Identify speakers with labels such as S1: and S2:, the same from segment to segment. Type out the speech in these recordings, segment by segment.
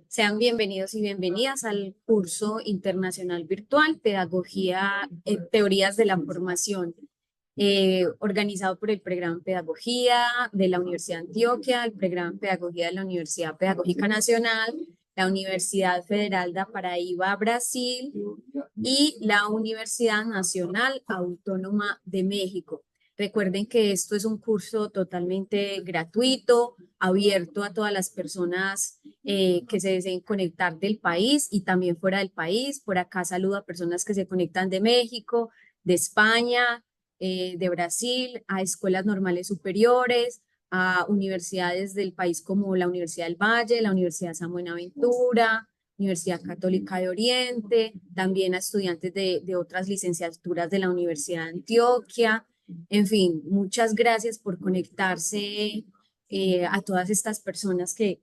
S1: Sean bienvenidos y bienvenidas al curso internacional virtual Pedagogía, Teorías de la Formación, organizado por el programa en Pedagogía de la Universidad de Antioquia, el programa en Pedagogía de la Universidad Pedagógica Nacional, la Universidad Federal da Paraíba, Brasil, y la Universidad Nacional Autónoma de México. Recuerden que esto es un curso totalmente gratuito, abierto a todas las personas que se deseen conectar del país y también fuera del país. Por acá saludo a personas que se conectan de México, de España, de Brasil, a escuelas normales superiores, a universidades del país como la Universidad del Valle, la Universidad San Buenaventura, Universidad Católica de Oriente, también a estudiantes de otras licenciaturas de la Universidad de Antioquia. En fin, muchas gracias por conectarse a todas estas personas que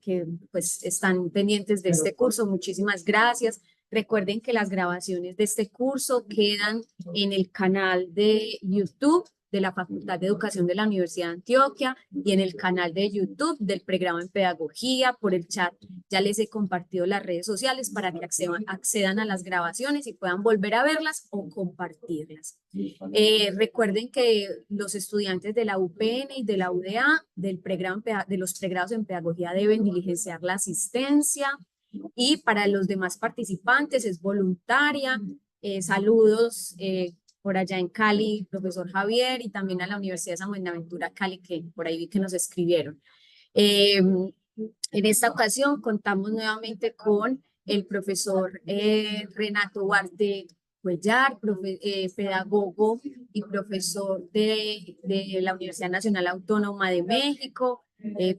S1: pues están pendientes de este curso. Muchísimas gracias. Recuerden que las grabaciones de este curso quedan en el canal de YouTube de la Facultad de Educación de la Universidad de Antioquia y en el canal de YouTube del programa en Pedagogía. Por el chat ya les he compartido las redes sociales para que accedan a las grabaciones y puedan volver a verlas o compartirlas. Recuerden que los estudiantes de la UPN y de la UDA, de los pregrados en pedagogía, deben diligenciar la asistencia y para los demás participantes es voluntaria. Saludos por allá en Cali, profesor Javier, y también a la Universidad de San Buenaventura Cali, que por ahí vi que nos escribieron. En esta ocasión contamos nuevamente con el profesor Renato Duarte Cuellar, pedagogo y profesor de la Universidad Nacional Autónoma de México.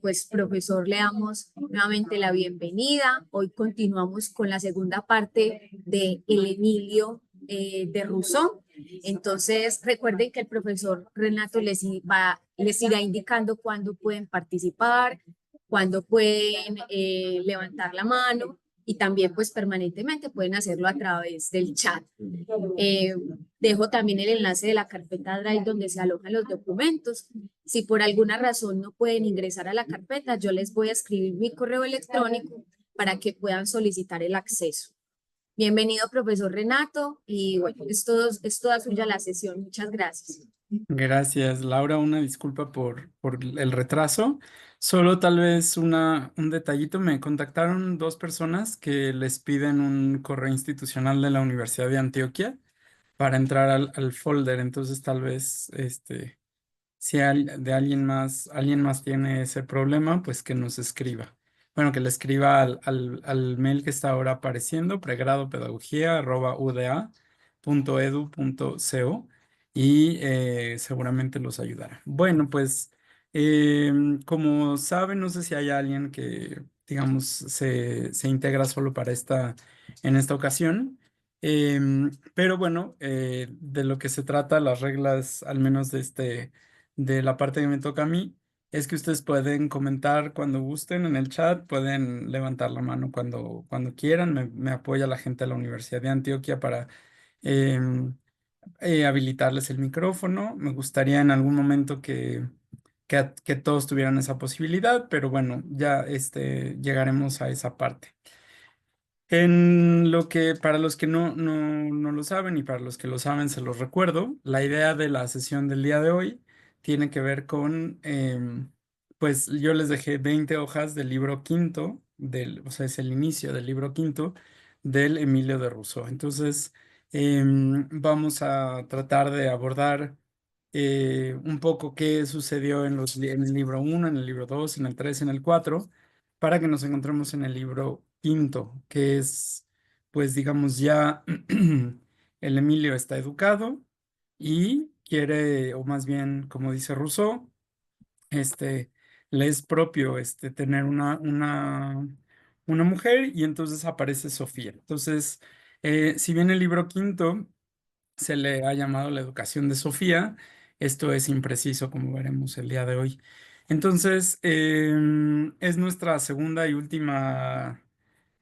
S1: Pues profesor, le damos nuevamente la bienvenida. Hoy continuamos con la segunda parte de El Emilio de Rousseau. Entonces, recuerden que el profesor Renato les irá indicando cuándo pueden participar, cuándo pueden levantar la mano y también pues permanentemente pueden hacerlo a través del chat. Eh, Dejo también el enlace de la carpeta Drive donde se alojan los documentos. Si por alguna razón no pueden ingresar a la carpeta, yo les voy a escribir mi correo electrónico para que puedan solicitar el acceso. Bienvenido, profesor Renato, y bueno, es toda suya la sesión. Muchas gracias.
S2: Gracias, Laura. Una disculpa por el retraso. Solo tal vez un detallito. Me contactaron dos personas que les piden un correo institucional de la Universidad de Antioquia para entrar al folder. Entonces, tal vez, si alguien más tiene ese problema, pues que nos escriba. Bueno, que le escriba al mail que está ahora apareciendo, pregradopedagogía@uda.edu.co, y seguramente los ayudará. Bueno, pues como saben, no sé si hay alguien que, digamos, se integra solo para en esta ocasión. Pero bueno, de lo que se trata, las reglas, al menos de la parte que me toca a mí, es que ustedes pueden comentar cuando gusten en el chat, pueden levantar la mano cuando quieran. Me apoya la gente de la Universidad de Antioquia para em, habilitarles el micrófono. Me gustaría en algún momento que todos tuvieran esa posibilidad, pero bueno, ya llegaremos a esa parte. En lo que, para los que no lo saben y para los que lo saben, se los recuerdo, la idea de la sesión del día de hoy tiene que ver con, pues yo les dejé 20 hojas del libro quinto, o sea, es el inicio del libro quinto del Emilio de Rousseau. Entonces, vamos a tratar de abordar un poco qué sucedió en el libro uno, en el libro 2, en el 3, en el 4, para que nos encontremos en el libro quinto, que es, pues digamos, ya el Emilio está educado y quiere, o más bien, como dice Rousseau, este, le es propio tener una mujer, y entonces aparece Sofía. Entonces, si bien el libro quinto se le ha llamado la educación de Sofía, esto es impreciso, como veremos el día de hoy. Entonces, es nuestra segunda y última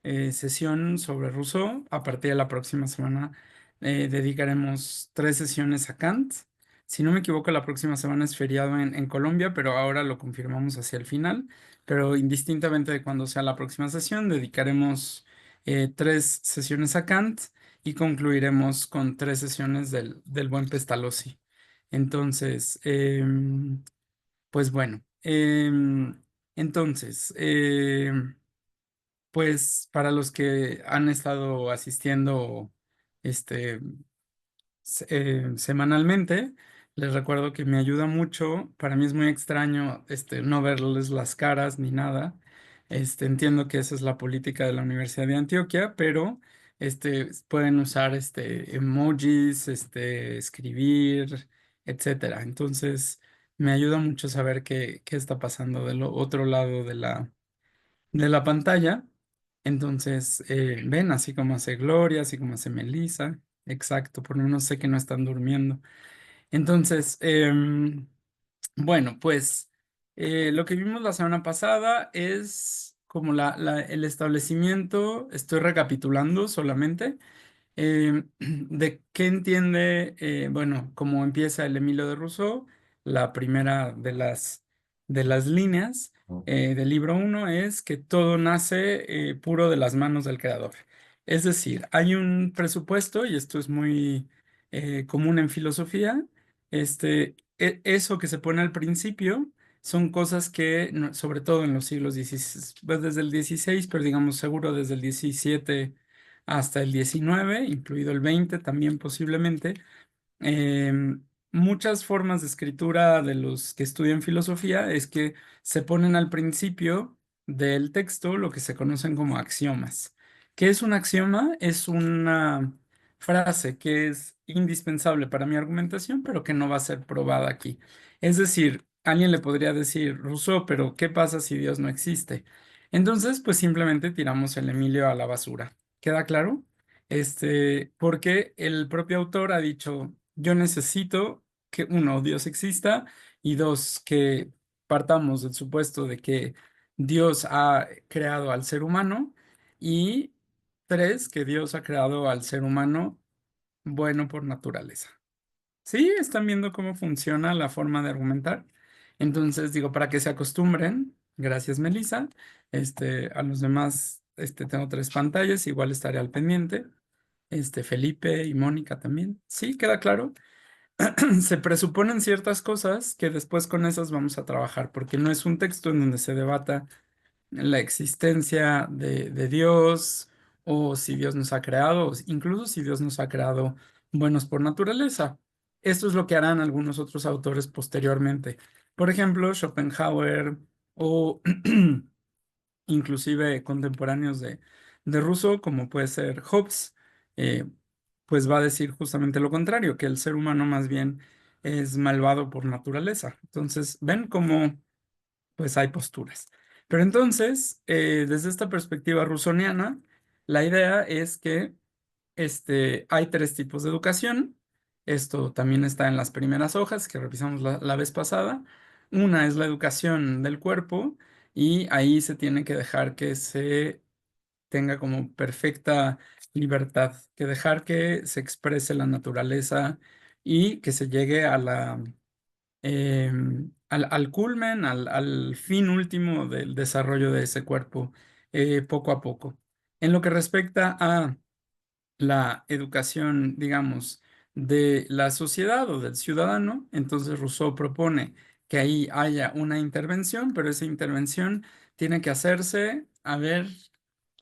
S2: sesión sobre Rousseau. A partir de la próxima semana dedicaremos 3 sesiones a Kant. Si no me equivoco, la próxima semana es feriado en Colombia, pero ahora lo confirmamos hacia el final. pero indistintamente de cuándo sea la próxima sesión, dedicaremos 3 sesiones a Kant y concluiremos con 3 sesiones del buen Pestalozzi. Entonces, pues bueno, entonces, pues para los que han estado asistiendo, este, semanalmente. Les recuerdo que me ayuda mucho. Para mí es muy extraño no verles las caras ni nada. Entiendo que esa es la política de la Universidad de Antioquia, pero pueden usar emojis, escribir, etcétera. Entonces, me ayuda mucho saber qué está pasando del otro lado de la pantalla. Entonces, ven, así como hace Gloria, así como hace Melissa. Exacto, por lo menos sé que no están durmiendo. Entonces, bueno, pues lo que vimos la semana pasada es como el establecimiento, estoy recapitulando solamente, de qué entiende, bueno, cómo empieza el Emilio de Rousseau, la primera de las líneas del libro uno es que todo nace puro de las manos del creador. Es decir, hay un presupuesto, y esto es muy común en filosofía, eso que se pone al principio son cosas que, sobre todo en los siglos XVI, pues desde el 16, pero digamos seguro desde el 17 hasta el 19, incluido el 20 también posiblemente. Muchas formas de escritura de los que estudian filosofía es que se ponen al principio del texto lo que se conocen como axiomas. ¿Qué es un axioma? Es una frase que es indispensable para mi argumentación, pero que no va a ser probada aquí. Es decir, alguien le podría decir, Rousseau, pero ¿qué pasa si Dios no existe? Entonces, pues simplemente tiramos el Emilio a la basura. ¿Queda claro? Porque el propio autor ha dicho, yo necesito que, uno, Dios exista, y dos, que partamos del supuesto de que Dios ha creado al ser humano, y tres, que Dios ha creado al ser humano bueno por naturaleza. ¿Sí? ¿Están viendo cómo funciona la forma de argumentar? Entonces, digo, para que se acostumbren, gracias, Melissa. A los demás, tengo 3 pantallas, igual estaré al pendiente. Felipe y Mónica también. ¿Sí? ¿Queda claro? Se presuponen ciertas cosas que después con esas vamos a trabajar, porque no es un texto en donde se debata la existencia de Dios o si Dios nos ha creado, o incluso si Dios nos ha creado buenos por naturaleza. Esto es lo que harán algunos otros autores posteriormente. Por ejemplo, Schopenhauer o inclusive contemporáneos de Rousseau, como puede ser Hobbes, eh, pues va a decir justamente lo contrario, que el ser humano más bien es malvado por naturaleza. Entonces, ven cómo pues hay posturas. Pero entonces, desde esta perspectiva rusoniana, la idea es que hay 3 tipos de educación. Esto también está en las primeras hojas que revisamos la vez pasada. Una es la educación del cuerpo y ahí se tiene que dejar que se tenga como perfecta libertad, que dejar que se exprese la naturaleza y que se llegue al culmen, al fin último del desarrollo de ese cuerpo, poco a poco. En lo que respecta a la educación, digamos, de la sociedad o del ciudadano, entonces Rousseau propone que ahí haya una intervención, pero esa intervención tiene que hacerse, a ver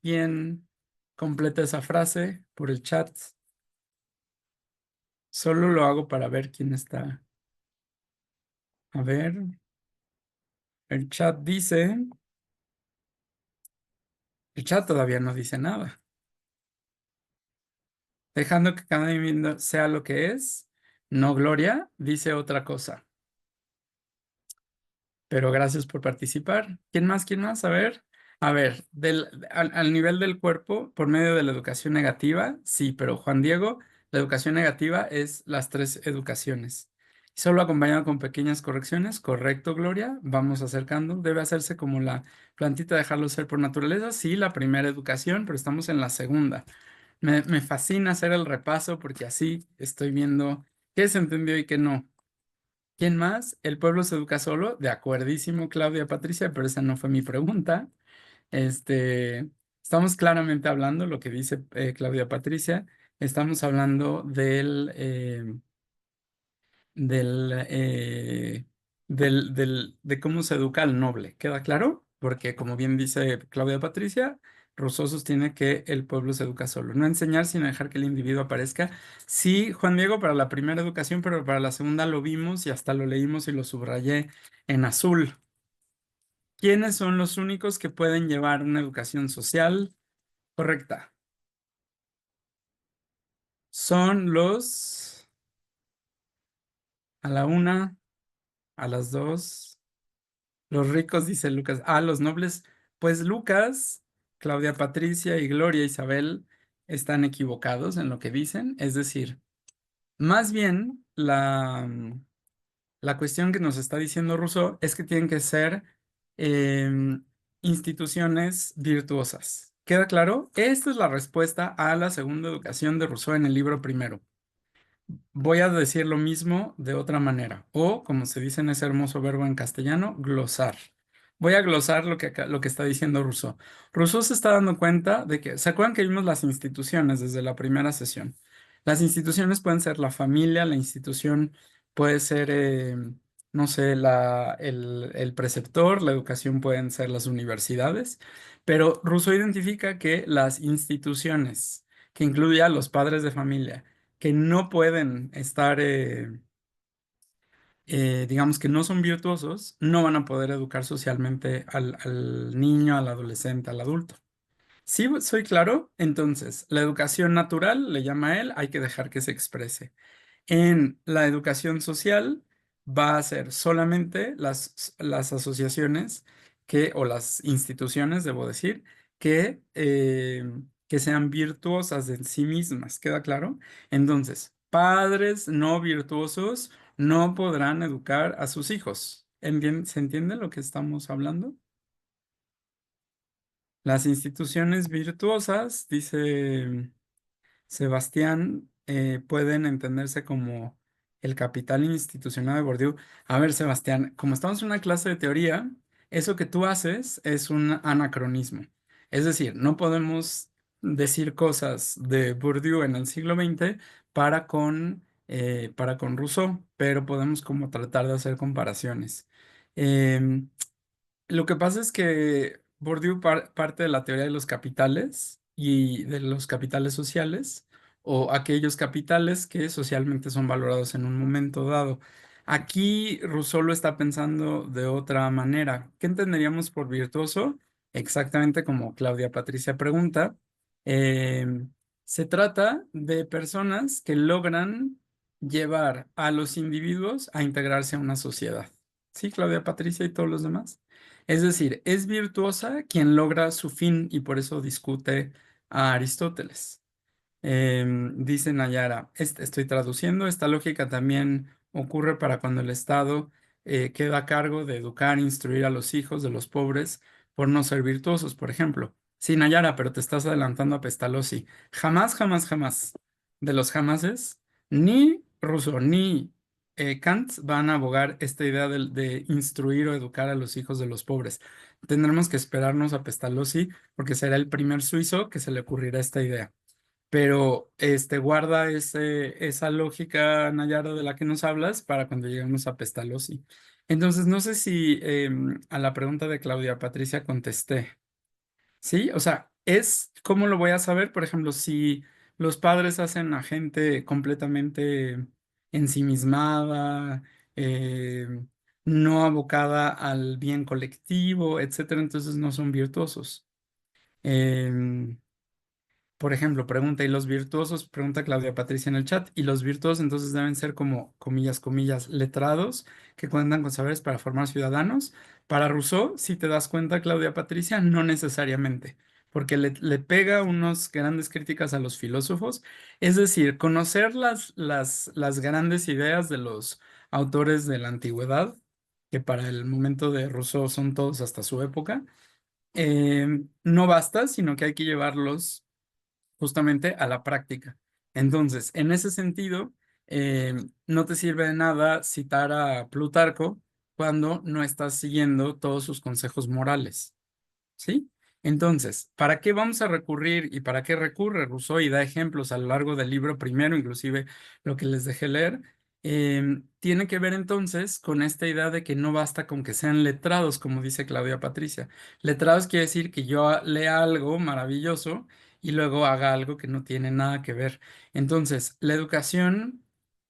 S2: quién completa esa frase por el chat. Solo lo hago para ver quién está. A ver, el chat dice, el chat todavía no dice nada. Dejando que cada individuo sea lo que es, no Gloria, dice otra cosa. Pero gracias por participar. ¿Quién más? ¿Quién más? A ver, al nivel del cuerpo, por medio de la educación negativa, sí, pero Juan Diego, la educación negativa es las 3 educaciones. Solo acompañado con pequeñas correcciones, correcto, Gloria, vamos acercando. Debe hacerse como la plantita, dejarlo ser por naturaleza. Sí, la primera educación, pero estamos en la segunda. Me fascina hacer el repaso porque así estoy viendo qué se entendió y qué no. ¿Quién más? El pueblo se educa solo. De acuerdísimo, Claudia Patricia, pero esa no fue mi pregunta. Este, estamos claramente hablando, lo que dice Claudia Patricia, estamos hablando de cómo se educa al noble. ¿Queda claro? Porque como bien dice Claudia Patricia, Rousseau sostiene que el pueblo se educa solo. No enseñar, sino dejar que el individuo aparezca. Sí, Juan Diego, para la primera educación, pero para la segunda lo vimos y hasta lo leímos y lo subrayé en azul. ¿Quiénes son los únicos que pueden llevar una educación social correcta? Son a la una, a las dos. Los ricos, dice Lucas. Ah, los nobles. Pues Lucas, Claudia Patricia y Gloria Isabel están equivocados en lo que dicen. Es decir, más bien la cuestión que nos está diciendo Rousseau es que tienen que ser em, instituciones virtuosas. ¿Queda claro? Esta es la respuesta a la segunda educación de Rousseau en el libro primero. Voy a decir lo mismo de otra manera, o como se dice en ese hermoso verbo en castellano, glosar. Voy a glosar lo que está diciendo Rousseau. Rousseau se está dando cuenta de que, ¿se acuerdan que vimos las instituciones desde la primera sesión? Las instituciones pueden ser la familia, la institución puede ser, no sé, el preceptor, la educación pueden ser las universidades, pero Rousseau identifica que las instituciones, que incluye a los padres de familia, que no pueden estar, digamos que no son virtuosos, no van a poder educar socialmente al niño, al adolescente, al adulto. Sí, soy claro. Entonces, la educación natural, le llama a él, hay que dejar que se exprese. En la educación social va a ser solamente las asociaciones o las instituciones, debo decir, que sean virtuosas en sí mismas. ¿Queda claro? Entonces, padres no virtuosos no podrán educar a sus hijos. ¿Se entiende lo que estamos hablando? Las instituciones virtuosas, dice Sebastián, pueden entenderse como el capital institucional de Bourdieu. A ver, Sebastián, como estamos en una clase de teoría, eso que tú haces es un anacronismo. Es decir, no podemos decir cosas de Bourdieu en el siglo XX para con Rousseau, pero podemos como tratar de hacer comparaciones. Em, lo que pasa es que Bourdieu parte de la teoría de los capitales y de los capitales sociales o aquellos capitales que socialmente son valorados en un momento dado. Aquí Rousseau lo está pensando de otra manera. ¿Qué entenderíamos por virtuoso? Exactamente como Claudia Patricia pregunta. Eh, Se trata de personas que logran llevar a los individuos a integrarse a una sociedad. ¿Sí, Claudia Patricia y todos los demás? Es decir, es virtuosa quien logra su fin y por eso discute a Aristóteles. Dice Nayara, estoy traduciendo, esta lógica también ocurre para cuando el Estado queda a cargo de educar e instruir a los hijos de los pobres por no ser virtuosos, por ejemplo. Sí, Nayara, pero te estás adelantando a Pestalozzi. Jamás, jamás, jamás de los jamases, ni Rousseau ni Kant van a abogar esta idea de instruir o educar a los hijos de los pobres. Tendremos que esperarnos a Pestalozzi porque será el primer suizo que se le ocurrirá esta idea, pero guarda esa lógica, Nayara, de la que nos hablas para cuando lleguemos a Pestalozzi. Entonces, no sé si a la pregunta de Claudia Patricia contesté. ¿Sí? O sea, ¿cómo lo voy a saber? Por ejemplo, si los padres hacen a gente completamente ensimismada, eh, no abocada al bien colectivo, etcétera, entonces no son virtuosos. Em, por ejemplo, pregunta, ¿y los virtuosos? Pregunta Claudia Patricia en el chat. ¿Y los virtuosos entonces deben ser como, comillas, comillas, letrados que cuentan con saberes para formar ciudadanos? Para Rousseau, si te das cuenta, Claudia Patricia, no necesariamente, porque le pega unas grandes críticas a los filósofos. Es decir, conocer las grandes ideas de los autores de la antigüedad, que para el momento de Rousseau son todos hasta su época, no basta, sino que hay que llevarlos justamente a la práctica. Entonces, en ese sentido, no te sirve de nada citar a Plutarco cuando no estás siguiendo todos sus consejos morales. ¿Sí? Entonces, ¿para qué vamos a recurrir y para qué recurre Rousseau? Y da ejemplos a lo largo del libro primero, inclusive lo que les dejé leer. Tiene que ver entonces con esta idea de que no basta con que sean letrados, como dice Claudia Patricia. Letrados quiere decir que yo lea algo maravilloso y luego haga algo que no tiene nada que ver. Entonces, la educación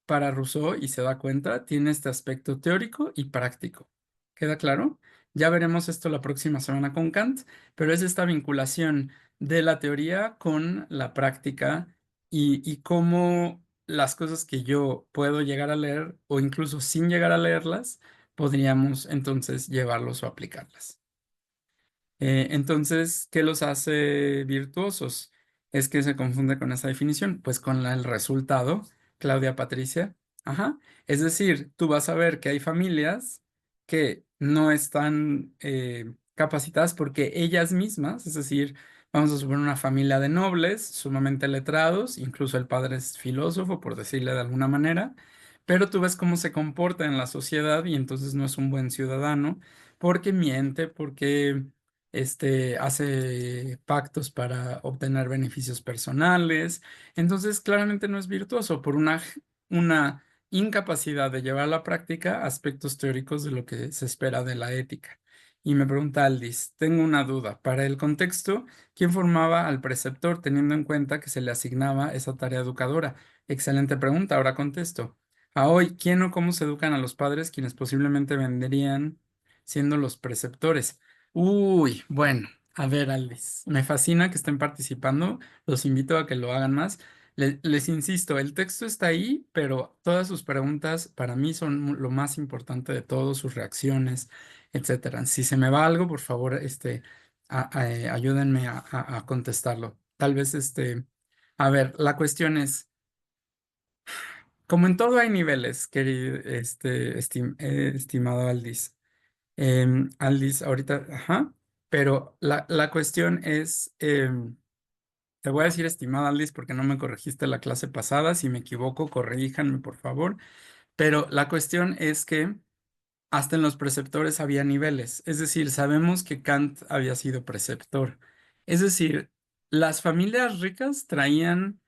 S2: para Rousseau, y se da cuenta, tiene este aspecto teórico y práctico. ¿Queda claro? Ya veremos esto la próxima semana con Kant, pero es esta vinculación de la teoría con la práctica y cómo las cosas que yo puedo llegar a leer o incluso sin llegar a leerlas, podríamos entonces llevarlos o aplicarlas. Entonces, ¿qué los hace virtuosos? Es que se confunde con esa definición, pues con el resultado, Claudia Patricia. Ajá. Es decir, tú vas a ver que hay familias que no están capacitadas porque ellas mismas, es decir, vamos a suponer una familia de nobles, sumamente letrados, incluso el padre es filósofo, por decirle de alguna manera, pero tú ves cómo se comporta en la sociedad y entonces no es un buen ciudadano porque miente, porque hace pactos para obtener beneficios personales. Entonces, claramente no es virtuoso por una incapacidad de llevar a la práctica aspectos teóricos de lo que se espera de la ética. Y me pregunta Aldis, tengo una duda. Para el contexto, ¿quién formaba al preceptor teniendo en cuenta que se le asignaba esa tarea educadora? Excelente pregunta, ahora contesto. A hoy, ¿quién o cómo se educan a los padres quienes posiblemente vendrían siendo los preceptores? Uy, bueno, a ver, Alice, me fascina que estén participando, los invito a que lo hagan más. Les insisto, el texto está ahí, pero todas sus preguntas para mí son lo más importante de todo, sus reacciones, etcétera. Si se me va algo, por favor, ayúdenme a contestarlo. Tal vez, a ver, la cuestión es, como en todo hay niveles, querido, estimado Aldis. Aldis, ahorita, ajá, pero la cuestión es, te voy a decir estimada Aldis porque no me corregiste la clase pasada, si me equivoco, corríjanme por favor, pero la cuestión es que hasta en los preceptores había niveles, es decir, sabemos que Kant había sido preceptor, es decir, las familias ricas traían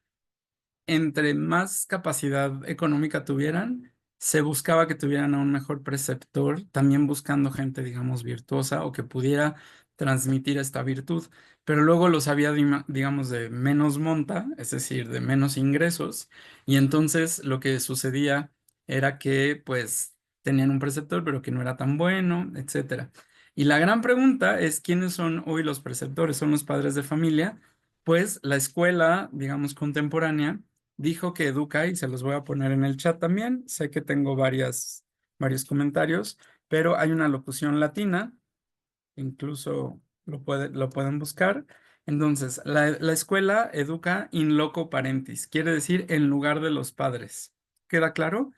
S2: entre más capacidad económica tuvieran, se buscaba que tuvieran a un mejor preceptor, también buscando gente, digamos, virtuosa o que pudiera transmitir esta virtud. Pero luego los había, digamos, de menos monta, es decir, de menos ingresos, y entonces lo que sucedía era que, pues, tenían un preceptor, pero que no era tan bueno, etcétera. Y la gran pregunta es, ¿quiénes son hoy los preceptores? ¿Son los padres de familia? Pues la escuela, digamos, contemporánea dijo que educa, y se los voy a poner en el chat también. Sé que tengo varios comentarios, pero hay una locución latina, incluso lo pueden buscar. Entonces, la escuela educa in loco parentis, quiere decir en lugar de los padres. ¿Queda claro?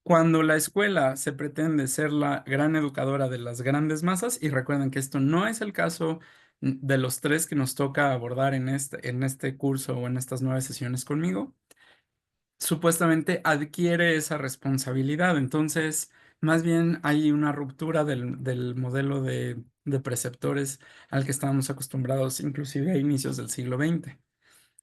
S2: Cuando la escuela se pretende ser la gran educadora de las grandes masas, y recuerden que esto no es el caso de los tres que nos toca abordar en este curso o en estas 9 sesiones conmigo, supuestamente adquiere esa responsabilidad. Entonces, más bien hay una ruptura del modelo de preceptores al que estábamos acostumbrados, inclusive a inicios del siglo XX.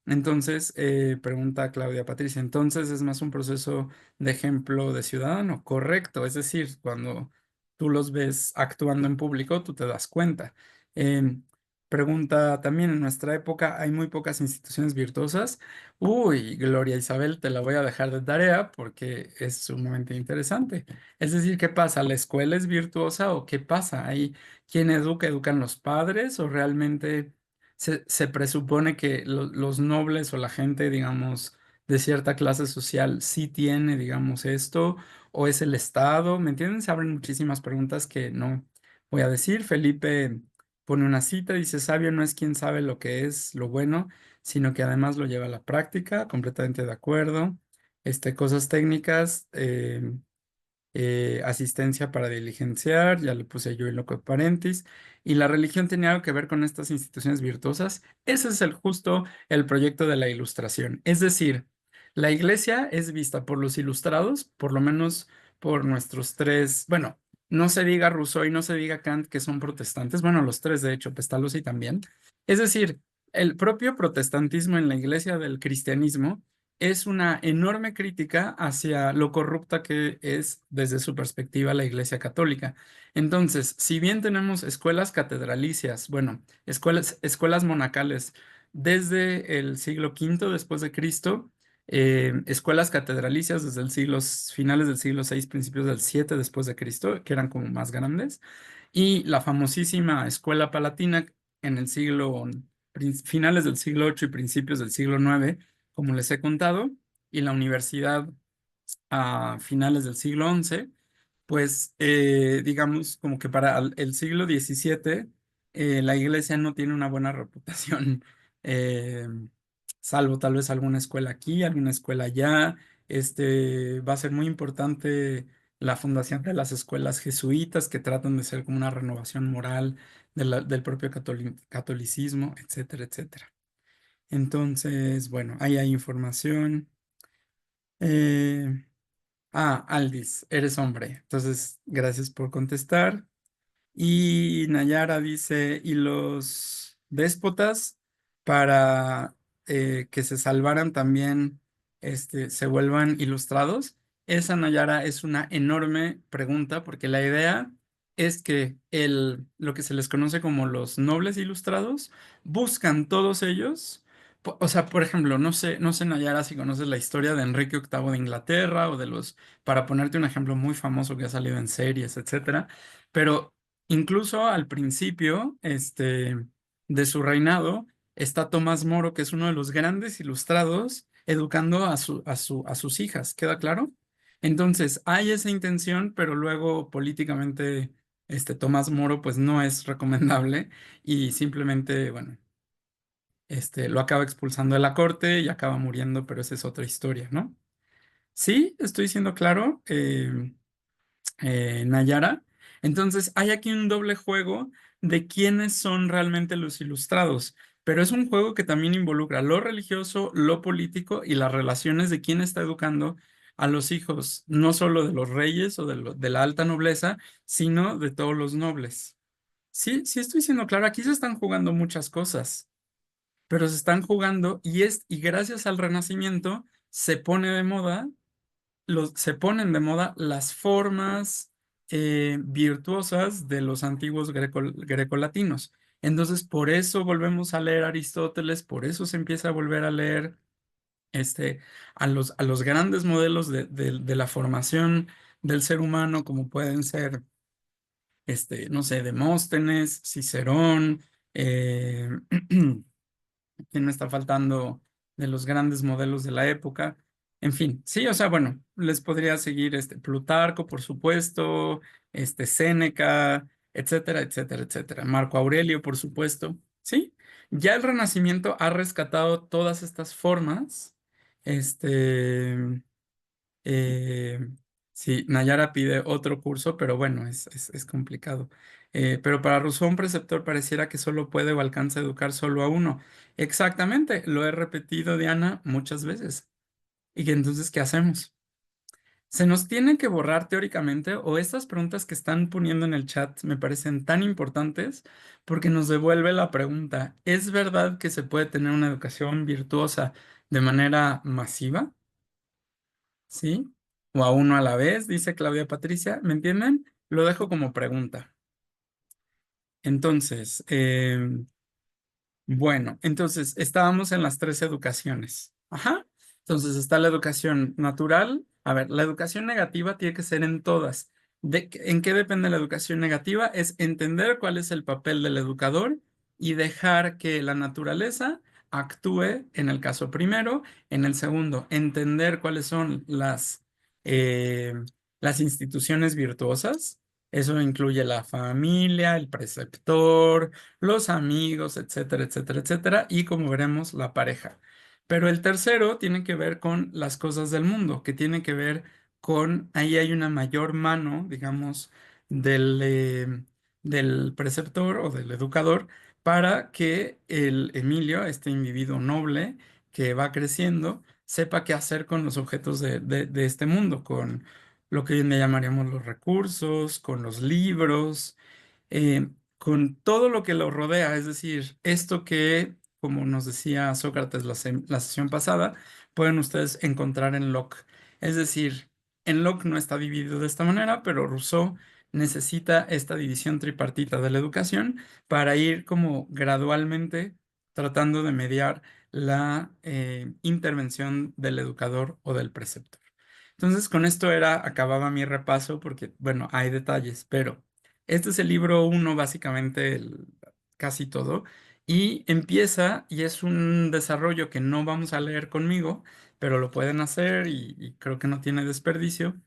S2: Entonces, pregunta Claudia Patricia, entonces es más un proceso de ejemplo de ciudadano, correcto, es decir, cuando tú los ves actuando en público, tú te das cuenta. Em, Pregunta también, en nuestra época hay muy pocas instituciones virtuosas. Uy, Gloria Isabel, te la voy a dejar de tarea porque es sumamente interesante. Es decir, ¿qué pasa? ¿La escuela es virtuosa o qué pasa? ¿Ahí quién educa? ¿Educan los padres o realmente se presupone que los nobles o la gente, digamos, de cierta clase social sí tiene, digamos, esto, o es el Estado? ¿Me entienden? Se abren muchísimas preguntas que no voy a decir. Felipe pone una cita, dice, sabio no es quien sabe lo que es lo bueno, sino que además lo lleva a la práctica, completamente de acuerdo. Cosas técnicas, asistencia para diligenciar, ya le puse yo el loco parentis, y la religión tenía algo que ver con estas instituciones virtuosas. Ese es el proyecto de la Ilustración. Es decir, La iglesia es vista por los ilustrados, por lo menos por nuestros tres, bueno, no se diga Rousseau y no se diga Kant que son protestantes, bueno, los tres de hecho, Pestalozzi también. Es decir, el propio protestantismo en la iglesia del cristianismo es una enorme crítica hacia lo corrupta que es desde su perspectiva la iglesia católica. Entonces, si bien tenemos escuelas catedralicias, bueno, escuelas monacales desde el siglo V después de Cristo, escuelas catedralicias desde finales del siglo VI, principios del VII después de Cristo, que eran como más grandes, y la famosísima escuela palatina en el finales del siglo VIII y principios del siglo IX, como les he contado, y la universidad a finales del siglo XI, pues digamos como que para el siglo XVII la iglesia no tiene una buena reputación, eh, salvo tal vez alguna escuela aquí, alguna escuela allá. Va a ser muy importante la fundación de las escuelas jesuitas que tratan de ser como una renovación moral del propio catolicismo, etcétera, etcétera. Entonces, bueno, ahí hay información. Eh, Aldis, eres hombre. Entonces, gracias por contestar. Y Nayara dice, ¿y los déspotas para que se salvaran también se vuelvan ilustrados? Esa, Nayara, es una enorme pregunta porque la idea es que lo que se les conoce como los nobles ilustrados buscan todos ellos. O sea, por ejemplo, no sé, Nayara, si conoces la historia de Enrique VIII de Inglaterra o de para ponerte un ejemplo muy famoso que ha salido en series, etcétera, pero incluso al principio, de su reinado, está Tomás Moro, que es uno de los grandes ilustrados, educando a sus hijas, ¿queda claro? Entonces, hay esa intención, pero luego políticamente, Tomás Moro, pues no es recomendable y simplemente, bueno, lo acaba expulsando de la corte y acaba muriendo, pero esa es otra historia, ¿no? Sí, estoy siendo claro. Nayara. Entonces, hay aquí un doble juego de quiénes son realmente los ilustrados, pero es un juego que también involucra lo religioso, lo político y las relaciones de quién está educando a los hijos, no solo de los reyes o de la alta nobleza, sino de todos los nobles. Sí, sí estoy siendo claro, aquí se están jugando muchas cosas, pero se están jugando y gracias al Renacimiento se pone de moda se ponen de moda las formas virtuosas de los antiguos grecolatinos. Entonces, por eso volvemos a leer Aristóteles, por eso se empieza a volver a leer este, a los grandes modelos de la formación del ser humano, como pueden ser, no sé, Demóstenes, Cicerón, quién me está faltando de los grandes modelos de la época. En fin, sí, o sea, bueno, les podría seguir Plutarco, por supuesto, Séneca, etcétera, etcétera, etcétera. Marco Aurelio, por supuesto. Sí, ya el Renacimiento ha rescatado todas estas formas. Este, eh, sí, Nayara pide otro curso, pero bueno, es complicado. Pero para Rousseau, un preceptor pareciera que solo puede o alcanza a educar solo a uno. Exactamente, lo he repetido, Diana, muchas veces. ¿Y que entonces qué hacemos? ¿Se nos tiene que borrar teóricamente o estas preguntas que están poniendo en el chat me parecen tan importantes porque nos devuelve la pregunta, ¿es verdad que se puede tener una educación virtuosa de manera masiva? ¿Sí? O a uno a la vez, dice Claudia Patricia, ¿me entienden? Lo dejo como pregunta. Entonces, bueno, entonces estábamos en las tres educaciones. Ajá. Entonces está la educación natural. A ver, la educación negativa tiene que ser en todas. ¿En qué depende la educación negativa? Es entender cuál es el papel del educador y dejar que la naturaleza actúe en el caso primero. En el segundo, entender cuáles son eh, las instituciones virtuosas. Eso incluye la familia, el preceptor, los amigos, etcétera, etcétera, etcétera, y como veremos, la pareja. Pero el tercero tiene que ver con las cosas del mundo, que tiene que ver ahí hay una mayor mano, digamos, del preceptor o del educador para que el Emilio, este individuo noble que va creciendo, sepa qué hacer con los objetos de este mundo, con lo que hoy en día llamaríamos los recursos, con los libros, con todo lo que lo rodea, es decir, esto que, como nos decía Sócrates la sesión pasada, pueden ustedes encontrar en Locke. Es decir, en Locke no está dividido de esta manera, pero Rousseau necesita esta división tripartita de la educación para ir como gradualmente tratando de mediar la intervención del educador o del preceptor. Entonces, con esto acababa mi repaso porque, bueno, hay detalles, pero este es el libro uno, básicamente, casi todo, y empieza y es un desarrollo que no vamos a leer conmigo, pero lo pueden hacer y creo que no tiene desperdicio,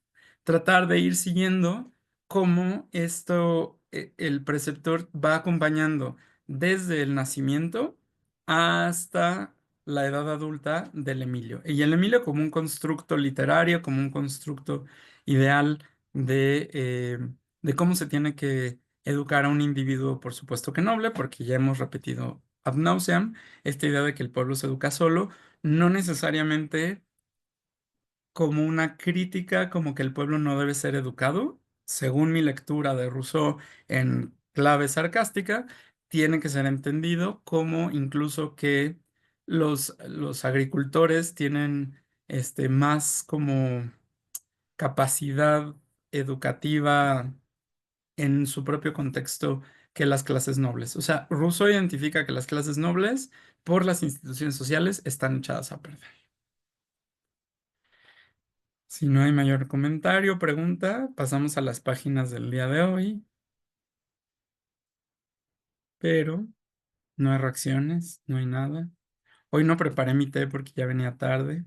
S2: tratar de ir siguiendo cómo el preceptor va acompañando desde el nacimiento hasta la edad adulta del Emilio. Y el Emilio como un constructo literario, como un constructo ideal de cómo se tiene que educar a un individuo, por supuesto que noble, porque ya hemos repetido ad nauseam esta idea de que el pueblo se educa solo, no necesariamente como una crítica, como que el pueblo no debe ser educado, según mi lectura de Rousseau en clave sarcástica, tiene que ser entendido como incluso que los agricultores tienen más como capacidad educativa en su propio contexto que las clases nobles. O sea, Rousseau identifica que las clases nobles, por las instituciones sociales, están echadas a perder. Si no hay mayor comentario o pregunta, pasamos a las páginas del día de hoy, pero no hay reacciones, no hay nada. Hoy no preparé mi té porque ya venía tarde.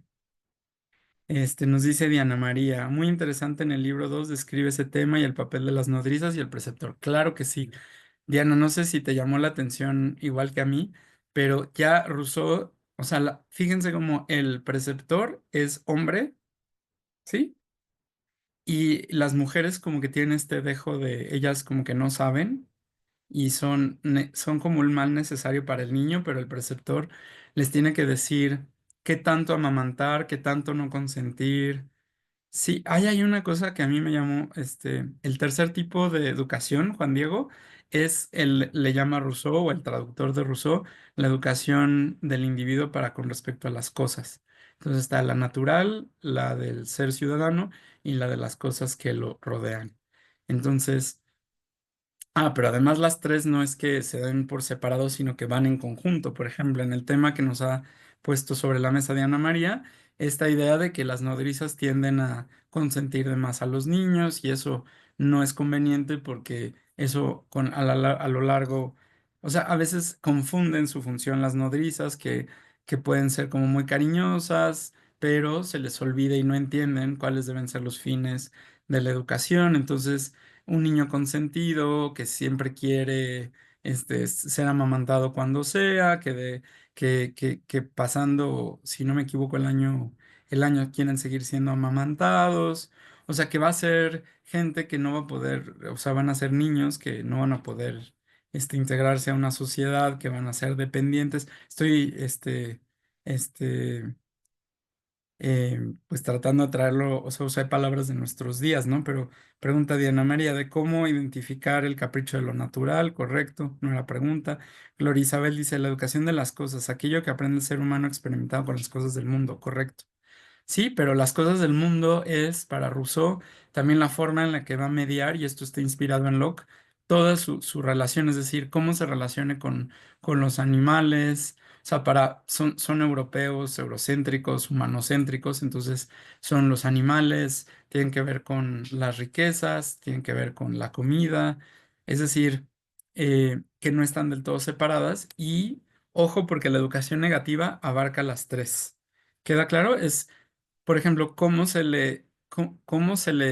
S2: Nos dice Diana María, muy interesante en el libro 2 describe ese tema y el papel de las nodrizas y el preceptor. Claro que sí. Diana, no sé si te llamó la atención igual que a mí, pero ya Rousseau, o sea, fíjense cómo el preceptor es hombre, ¿sí? Y las mujeres como que tienen este dejo de ellas como que no saben y son como el mal necesario para el niño, pero el preceptor les tiene que decir qué tanto amamantar, qué tanto no consentir. Sí, hay una cosa que a mí me llamó, el tercer tipo de educación, Juan Diego, le llama Rousseau o el traductor de Rousseau, la educación del individuo para con respecto a las cosas. Entonces está la natural, la del ser ciudadano y la de las cosas que lo rodean. Entonces, pero además las tres no es que se den por separado, sino que van en conjunto. Por ejemplo, en el tema que nos ha puesto sobre la mesa de Ana María, esta idea de que las nodrizas tienden a consentir de más a los niños y eso no es conveniente porque eso a lo largo, o sea, a veces confunden su función las nodrizas que pueden ser como muy cariñosas, pero se les olvida y no entienden cuáles deben ser los fines de la educación. Entonces, un niño consentido que siempre quiere ser amamantado cuando sea, que pasando, si no me equivoco, el año quieren seguir siendo amamantados. O sea, que va a ser gente que no va a poder, o sea, van a ser niños que no van a poder integrarse a una sociedad, que van a ser dependientes. Estoy, este, pues tratando de traerlo, o sea, usar palabras de nuestros días, ¿no? Pero pregunta Diana María de cómo identificar el capricho de lo natural, correcto, no era pregunta. Gloria Isabel dice, la educación de las cosas, aquello que aprende el ser humano experimentado con las cosas del mundo, correcto. Sí, pero las cosas del mundo es, para Rousseau, también la forma en la que va a mediar, y esto está inspirado en Locke, toda su relación, es decir, cómo se relacione con los animales, o sea, son europeos, eurocéntricos, humanocéntricos, entonces son los animales, tienen que ver con las riquezas, tienen que ver con la comida, es decir, que no están del todo separadas, y ojo, porque la educación negativa abarca las tres. ¿Queda claro? Por ejemplo, cómo se le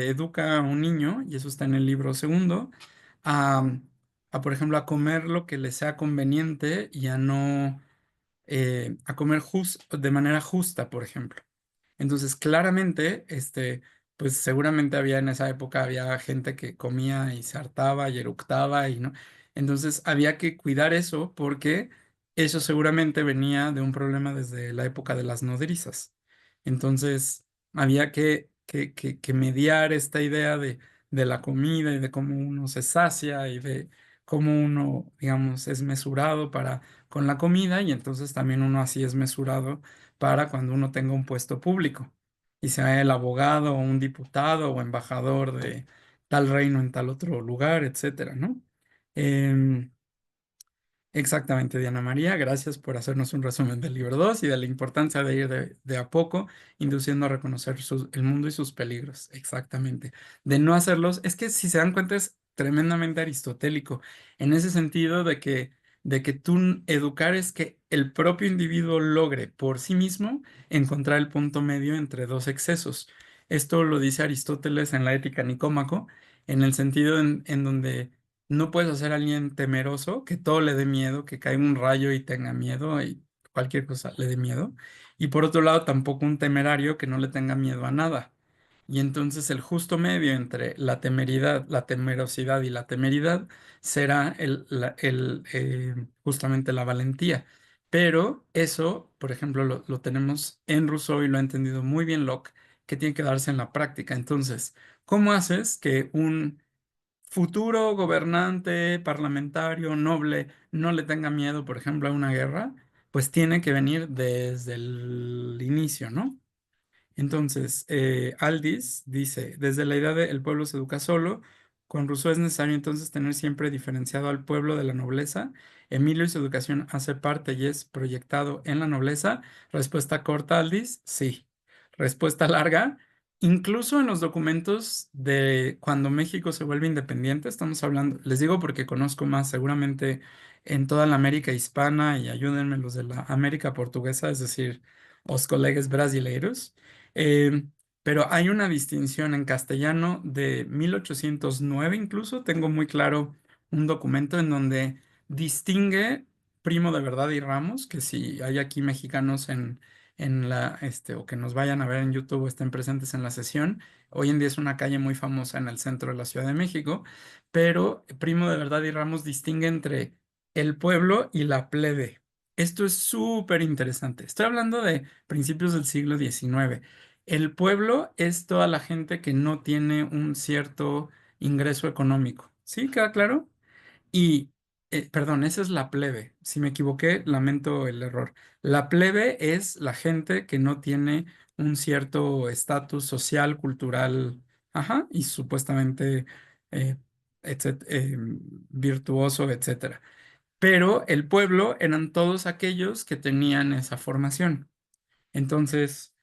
S2: educa a un niño, y eso está en el libro segundo, a, por ejemplo, a comer lo que le sea conveniente y a no, a comer de manera justa, por ejemplo. Entonces, claramente, pues seguramente en esa época había gente que comía y se hartaba y eructaba y no. Entonces, había que cuidar eso porque eso seguramente venía de un problema desde la época de las nodrizas. Entonces, había que mediar esta idea de la comida y de cómo uno se sacia y de cómo uno, digamos, es mesurado para con la comida y entonces también uno así es mesurado para cuando uno tenga un puesto público y sea el abogado o un diputado o embajador de tal reino en tal otro lugar, etcétera, ¿no? Em, Exactamente, Diana María. Gracias por hacernos un resumen del libro 2 y de la importancia de ir de a poco, induciendo a reconocer el mundo y sus peligros. Exactamente. De no hacerlos, es que si se dan cuenta es tremendamente aristotélico, en ese sentido de que tú educar es que el propio individuo logre por sí mismo encontrar el punto medio entre dos excesos. Esto lo dice Aristóteles en la Ética Nicómaco, en el sentido en donde no puedes hacer a alguien temeroso, que todo le dé miedo, que caiga un rayo y tenga miedo y cualquier cosa le dé miedo. Y por otro lado, tampoco un temerario que no le tenga miedo a nada. Y entonces el justo medio entre la temeridad, la temerosidad y la temeridad será justamente la valentía. Pero eso, por ejemplo, lo tenemos en Rousseau y lo ha entendido muy bien Locke, que tiene que darse en la práctica. Entonces, ¿cómo haces que un futuro gobernante, parlamentario, noble, no le tenga miedo, por ejemplo, a una guerra? Pues tiene que venir desde el inicio, ¿no? Entonces, Aldis dice, desde la idea de el pueblo se educa solo, con Rousseau es necesario entonces tener siempre diferenciado al pueblo de la nobleza. Emilio y su educación hace parte y es proyectado en la nobleza. Respuesta corta, Aldis, sí. Respuesta larga, incluso en los documentos de cuando México se vuelve independiente, estamos hablando, les digo porque conozco más seguramente en toda la América hispana y ayúdenme los de la América portuguesa, es decir, os colegas brasileiros. eh, pero hay una distinción en castellano de 1809, incluso tengo muy claro un documento en donde distingue Primo de Verdad y Ramos, que si hay aquí mexicanos o que nos vayan a ver en YouTube o estén presentes en la sesión, hoy en día es una calle muy famosa en el centro de la Ciudad de México, pero Primo de Verdad y Ramos distingue entre el pueblo y la plebe. Esto es súper interesante. Estoy hablando de principios del siglo XIX. El pueblo es toda la gente que no tiene un cierto ingreso económico. ¿Sí? ¿Queda claro? Y, perdón, esa es la plebe. Si me equivoqué, lamento el error. La plebe es la gente que no tiene un cierto estatus social, cultural, ajá, y supuestamente eh, virtuoso, etcétera. Pero el pueblo eran todos aquellos que tenían esa formación. Entonces,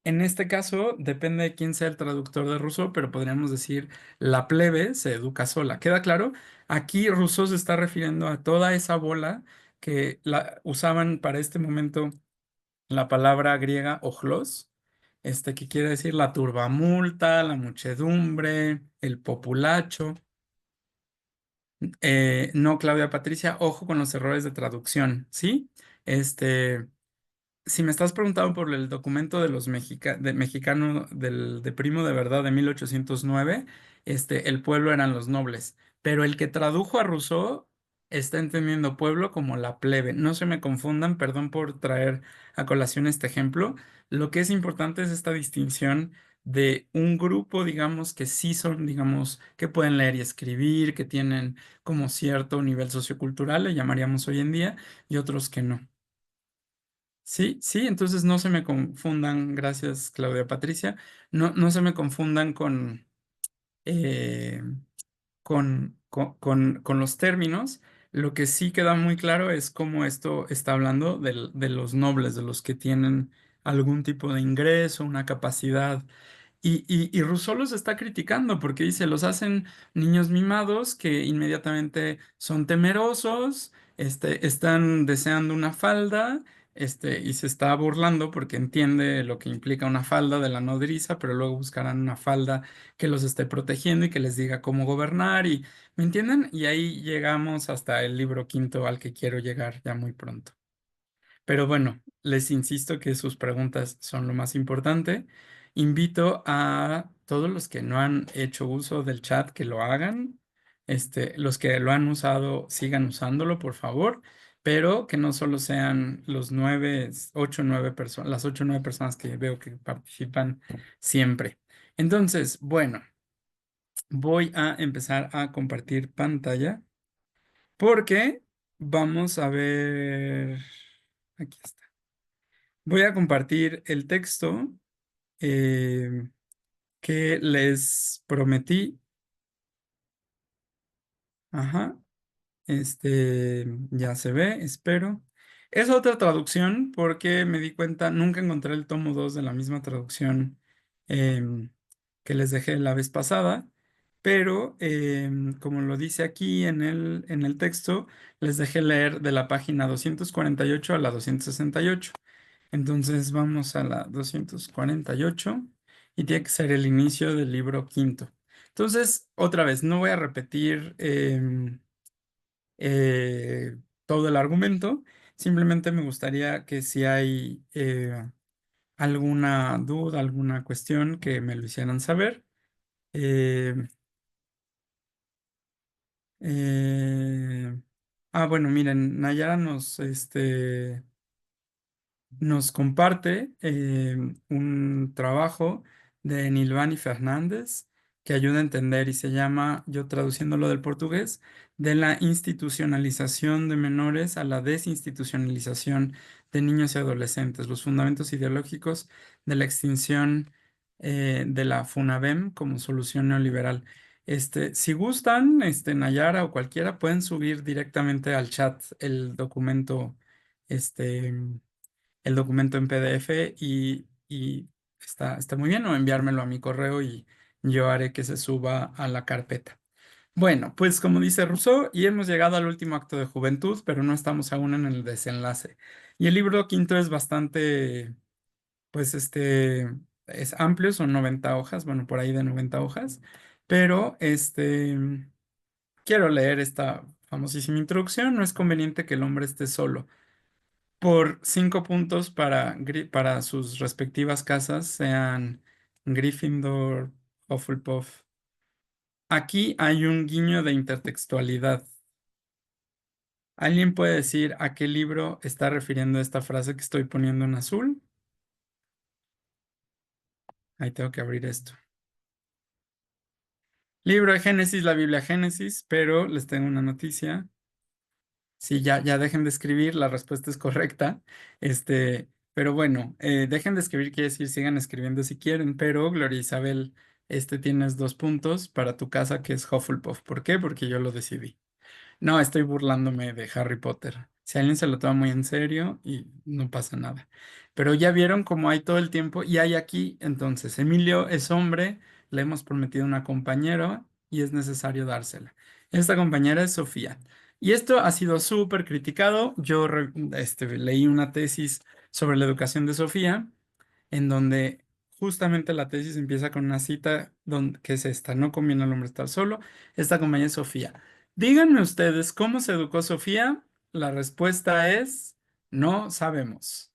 S2: en este caso, depende de quién sea el traductor de Rousseau, pero podríamos decir la plebe se educa sola. ¿Queda claro? Aquí Rousseau se está refiriendo a toda esa bola que usaban para este momento la palabra griega ojlos, que quiere decir la turbamulta, la muchedumbre, el populacho. No, Claudia Patricia, ojo con los errores de traducción, ¿sí? Si me estás preguntando por el documento de los mexicano de Primo de Verdad de 1809, el pueblo eran los nobles, pero el que tradujo a Rousseau está entendiendo pueblo como la plebe. No se me confundan, perdón por traer a colación este ejemplo. Lo que es importante es esta distinción de un grupo, digamos, que sí son, digamos, que pueden leer y escribir, que tienen como cierto nivel sociocultural, le llamaríamos hoy en día, y otros que no. Sí, sí, entonces no se me confundan, gracias Claudia Patricia, no se me confundan eh, con los términos. Lo que sí queda muy claro es cómo esto está hablando de los nobles, de los que tienen algún tipo de ingreso, una capacidad y Rousseau los está criticando porque dice, los hacen niños mimados que inmediatamente son temerosos, están deseando una falda, y se está burlando porque entiende lo que implica una falda de la nodriza, pero luego buscarán una falda que los esté protegiendo y que les diga cómo gobernar y, ¿me entienden? Y ahí llegamos hasta el libro quinto al que quiero llegar ya muy pronto. Pero bueno, les insisto que sus preguntas son lo más importante. Invito a todos los que no han hecho uso del chat que lo hagan. Los que lo han usado, sigan usándolo, por favor. pero que no solo sean los 9, 8, 9 personas, las 8 o 9 personas que veo que participan siempre. Entonces, bueno, voy a empezar a compartir pantalla porque vamos a ver, aquí está. Voy a compartir el texto eh, que les prometí. Ajá. Ya se ve, espero. Es otra traducción porque me di cuenta, nunca encontré el tomo 2 de la misma traducción em, que les dejé la vez pasada, pero como lo dice aquí en el texto, les dejé leer de la página 248 a la 268. Entonces vamos a la 248 y tiene que ser el inicio del libro quinto. Entonces, otra vez, no voy a repetir eh, todo el argumento. Simplemente me gustaría que si hay alguna duda, alguna cuestión, que me lo hicieran saber. Eh, eh, bueno, miren, Nayara nos comparte un trabajo de Nilvani Fernández que ayuda a entender y se llama, yo traduciéndolo del portugués, de la institucionalización de menores a la desinstitucionalización de niños y adolescentes, los fundamentos ideológicos de la extinción de la FUNAVEM como solución neoliberal. Si gustan, Nayara o cualquiera, pueden subir directamente al chat este, el documento en PDF y está muy bien, o enviármelo a mi correo y yo haré que se suba a la carpeta. Bueno, pues como dice Rousseau, y hemos llegado al último acto de juventud, pero no estamos aún en el desenlace. Y el libro quinto es bastante, pues es amplio, son 90 hojas, bueno, por ahí de 90 hojas, pero quiero leer esta famosísima introducción. No es conveniente que el hombre esté solo por 5 puntos para sus respectivas casas, sean Gryffindor, Hufflepuff. Aquí hay un guiño de intertextualidad. ¿Alguien puede decir a qué libro está refiriendo esta frase que estoy poniendo en azul? Ahí tengo que abrir esto. Libro de Génesis, la Biblia Génesis, pero les tengo una noticia. Sí, ya dejen de escribir, la respuesta es correcta. Pero bueno, dejen de escribir, quiere decir sigan escribiendo si quieren, pero Gloria Isabel, tienes 2 puntos para tu casa que es Hufflepuff. ¿Por qué? Porque yo lo decidí. No, estoy burlándome de Harry Potter. Si alguien se lo toma muy en serio y no pasa nada. Pero ya vieron cómo hay todo el tiempo y hay aquí, entonces, Emilio es hombre, le hemos prometido una compañera y es necesario dársela. Esta compañera es Sofía. Y esto ha sido súper criticado. Yo leí una tesis sobre la educación de Sofía en donde justamente la tesis empieza con una cita que es esta: no conviene al hombre estar solo. Esta compañía es Sofía. Díganme ustedes, ¿cómo se educó Sofía? La respuesta es: no sabemos.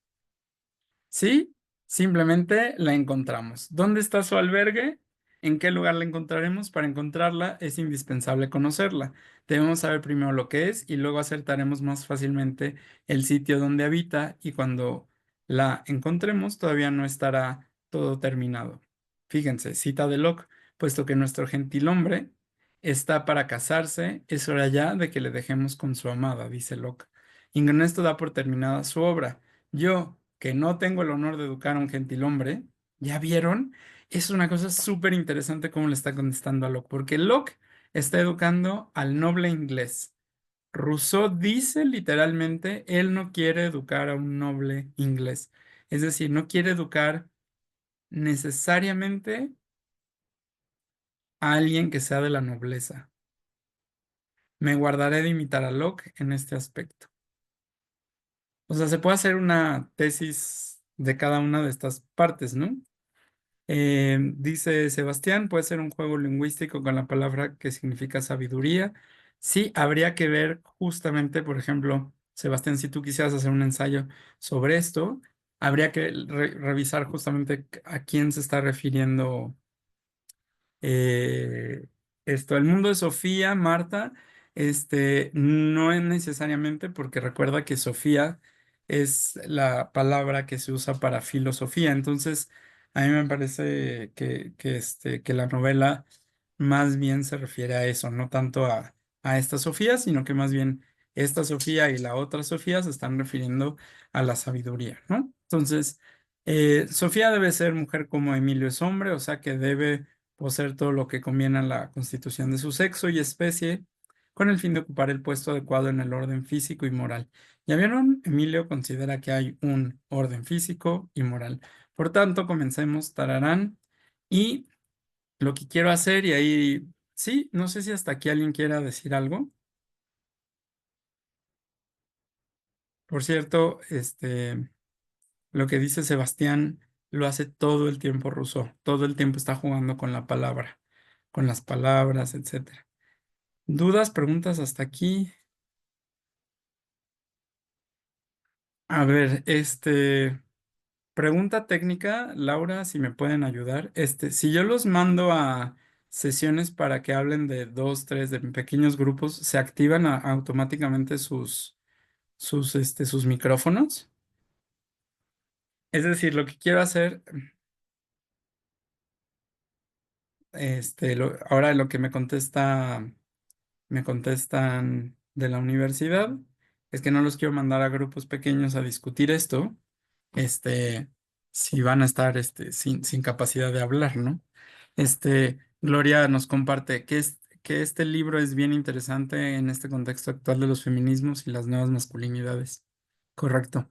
S2: ¿Sí? Simplemente la encontramos. ¿Dónde está su albergue? ¿En qué lugar la encontraremos? Para encontrarla es indispensable conocerla. Debemos saber primero lo que es y luego acertaremos más fácilmente el sitio donde habita, y cuando la encontremos todavía no estará todo terminado. Fíjense, cita de Locke: puesto que nuestro gentilhombre está para casarse, es hora ya de que le dejemos con su amada, dice Locke. Y con esto da por terminada su obra. Yo, que no tengo el honor de educar a un gentilhombre, ¿ya vieron? Es una cosa súper interesante cómo le está contestando a Locke, porque Locke está educando al noble inglés. Rousseau dice literalmente, él no quiere educar a un noble inglés. Es decir, no quiere educar necesariamente a alguien que sea de la nobleza. Me guardaré de imitar a Locke en este aspecto. O sea, se puede hacer una tesis de cada una de estas partes, ¿no? Dice Sebastián, puede ser un juego lingüístico con la palabra que significa sabiduría. Sí, habría que ver justamente, por ejemplo, Sebastián, si tú quisieras hacer un ensayo sobre esto, habría que revisar justamente a quién se está refiriendo eh, esto. El mundo de Sofía, Marta, No es necesariamente porque recuerda que Sofía es la palabra que se usa para filosofía. Entonces, a mí me parece que la novela más bien se refiere a eso, no tanto a esta Sofía, sino que más bien esta Sofía y la otra Sofía se están refiriendo a la sabiduría, ¿no? Entonces, Sofía debe ser mujer como Emilio es hombre, o sea que debe poseer todo lo que conviene a la constitución de su sexo y especie, con el fin de ocupar el puesto adecuado en el orden físico y moral. ¿Ya vieron? Emilio considera que hay un orden físico y moral. Por tanto, comencemos, tararán, y lo que quiero hacer, y ahí, sí, no sé si hasta aquí alguien quiera decir algo. Por cierto, lo que dice Sebastián lo hace todo el tiempo Rousseau, todo el tiempo está jugando con la palabra, con las palabras, etcétera. ¿Dudas, preguntas hasta aquí? A ver, pregunta técnica, Laura, si me pueden ayudar. Si yo los mando a sesiones para que hablen de dos, tres, de pequeños grupos, ¿se activan automáticamente sus micrófonos? Es decir, lo que quiero hacer, ahora lo que me contestan de la universidad, es que no los quiero mandar a grupos pequeños a discutir esto, este, si van a estar, sin capacidad de hablar, ¿no? Gloria nos comparte que este libro es bien interesante en este contexto actual de los feminismos y las nuevas masculinidades. Correcto.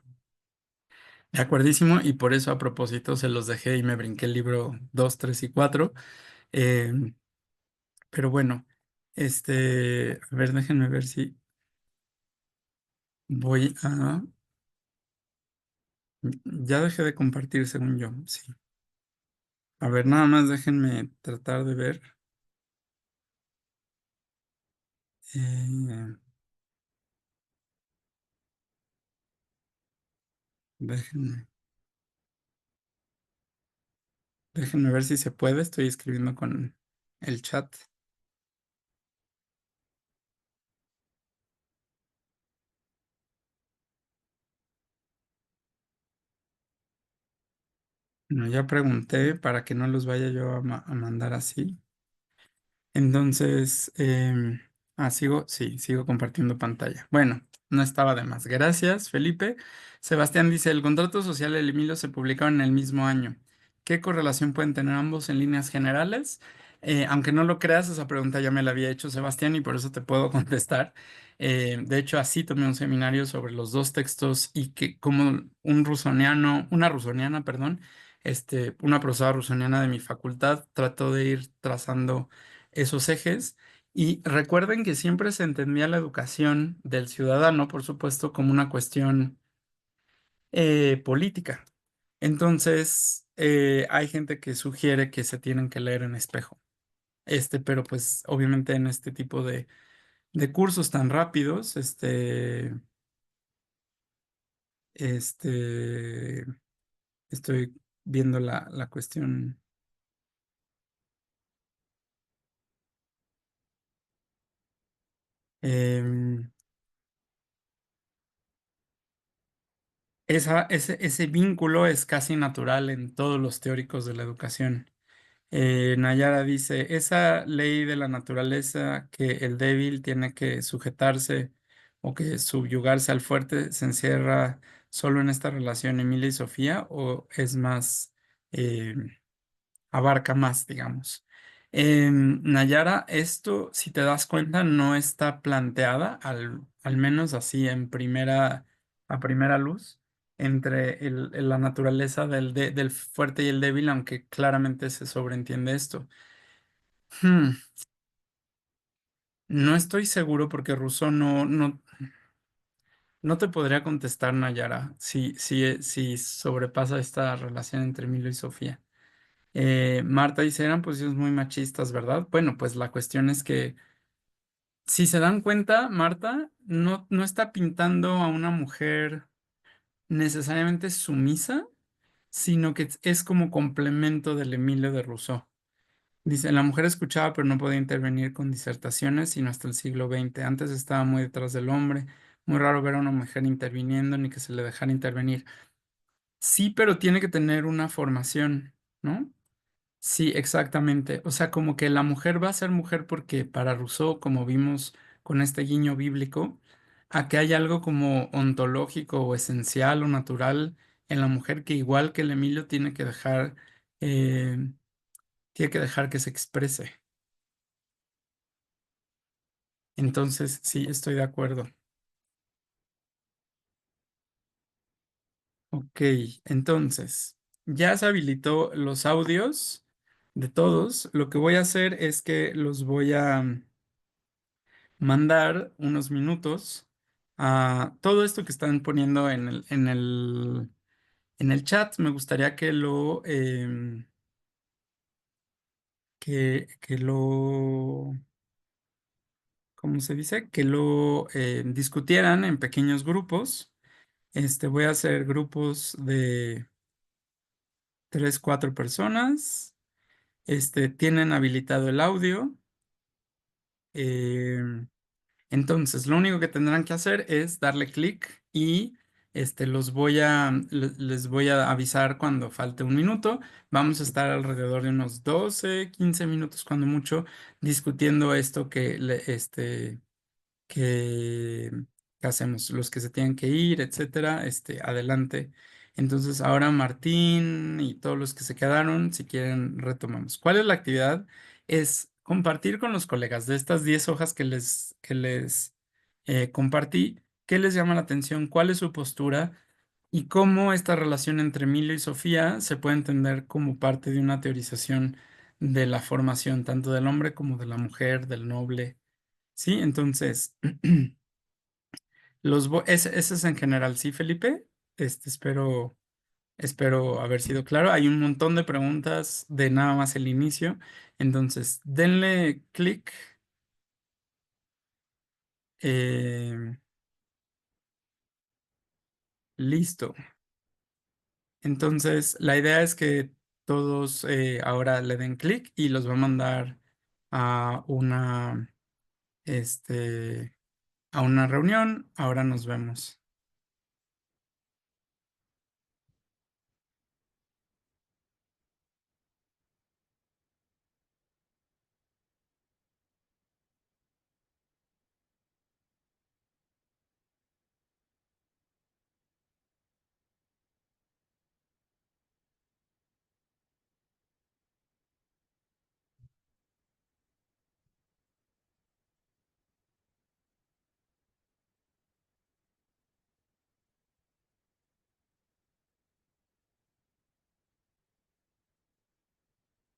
S2: De acuerdísimo, y por eso a propósito se los dejé y me brinqué el libro 2, 3 y 4. Em, pero bueno, a ver, déjenme ver si voy a... Ya dejé de compartir según yo, sí. A ver, nada más déjenme tratar de ver. eh, déjenme, déjenme ver si se puede. Estoy escribiendo con el chat. No, ya pregunté para que no los vaya yo a mandar así. Entonces, sigo compartiendo pantalla. Bueno, no estaba de más. Gracias, Felipe. Sebastián dice, el contrato social y el Emilio se publicaron en el mismo año. ¿Qué correlación pueden tener ambos en líneas generales? Aunque no lo creas, esa pregunta ya me la había hecho Sebastián y por eso te puedo contestar. De hecho, así tomé un seminario sobre los dos textos y que como una rusoniana, perdón, una profesora rusoniana de mi facultad trató de ir trazando esos ejes. Y recuerden que siempre se entendía la educación del ciudadano, por supuesto, como una cuestión política. Entonces, hay gente que sugiere que se tienen que leer en espejo. Pero pues obviamente en este tipo de cursos tan rápidos, este, estoy viendo la cuestión. em, ese vínculo es casi natural en todos los teóricos de la educación. Nayara dice, esa ley de la naturaleza que el débil tiene que sujetarse o que subyugarse al fuerte se encierra solo en esta relación Emilia y Sofía o es más, eh, abarca más, digamos. Nayara, esto, si te das cuenta, no está planteada, al menos así a primera luz, entre la naturaleza del fuerte y el débil, aunque claramente se sobreentiende esto. Hmm, no estoy seguro porque Rousseau no te podría contestar, Nayara, si sobrepasa esta relación entre Emilio y Sofía. Marta dice, eran posiciones muy machistas, ¿verdad? Bueno, pues la cuestión es que, si se dan cuenta, Marta no está pintando a una mujer necesariamente sumisa, sino que es como complemento del Emilio de Rousseau. Dice, la mujer escuchaba pero no podía intervenir con disertaciones sino hasta el siglo XX. Antes estaba muy detrás del hombre. Muy raro ver a una mujer interviniendo ni que se le dejara intervenir. Sí, pero tiene que tener una formación, ¿no? Sí, exactamente. O sea, como que la mujer va a ser mujer porque para Rousseau, como vimos con este guiño bíblico, a que hay algo como ontológico o esencial o natural en la mujer que igual que el Emilio tiene que dejar que se exprese. Entonces, sí, estoy de acuerdo. Ok, entonces, ya se habilitó los audios de todos. Lo que voy a hacer es que los voy a mandar unos minutos a todo esto que están poniendo en el chat. Me gustaría que lo, ¿cómo se dice? Que lo discutieran en pequeños grupos. Voy a hacer grupos de 3, 4 personas. Tienen habilitado el audio. em, Entonces, lo único que tendrán que hacer es darle clic y les voy a avisar cuando falte un minuto. Vamos a estar alrededor de unos 12, 15 minutos, cuando mucho, discutiendo esto que, que hacemos, los que se tienen que ir, etcétera, adelante. Entonces, ahora Martín y todos los que se quedaron, si quieren, retomamos. ¿Cuál es la actividad? Es compartir con los colegas de estas 10 hojas que les compartí, qué les llama la atención, cuál es su postura y cómo esta relación entre Emilio y Sofía se puede entender como parte de una teorización de la formación, tanto del hombre como de la mujer, del noble. Sí, entonces, ese es en general, sí, Felipe. Espero haber sido claro. Hay un montón de preguntas de nada más el inicio. Entonces, denle clic. eh, Listo. Entonces, la idea es que todos ahora le den clic y los va a mandar a este, a una reunión. Ahora nos vemos.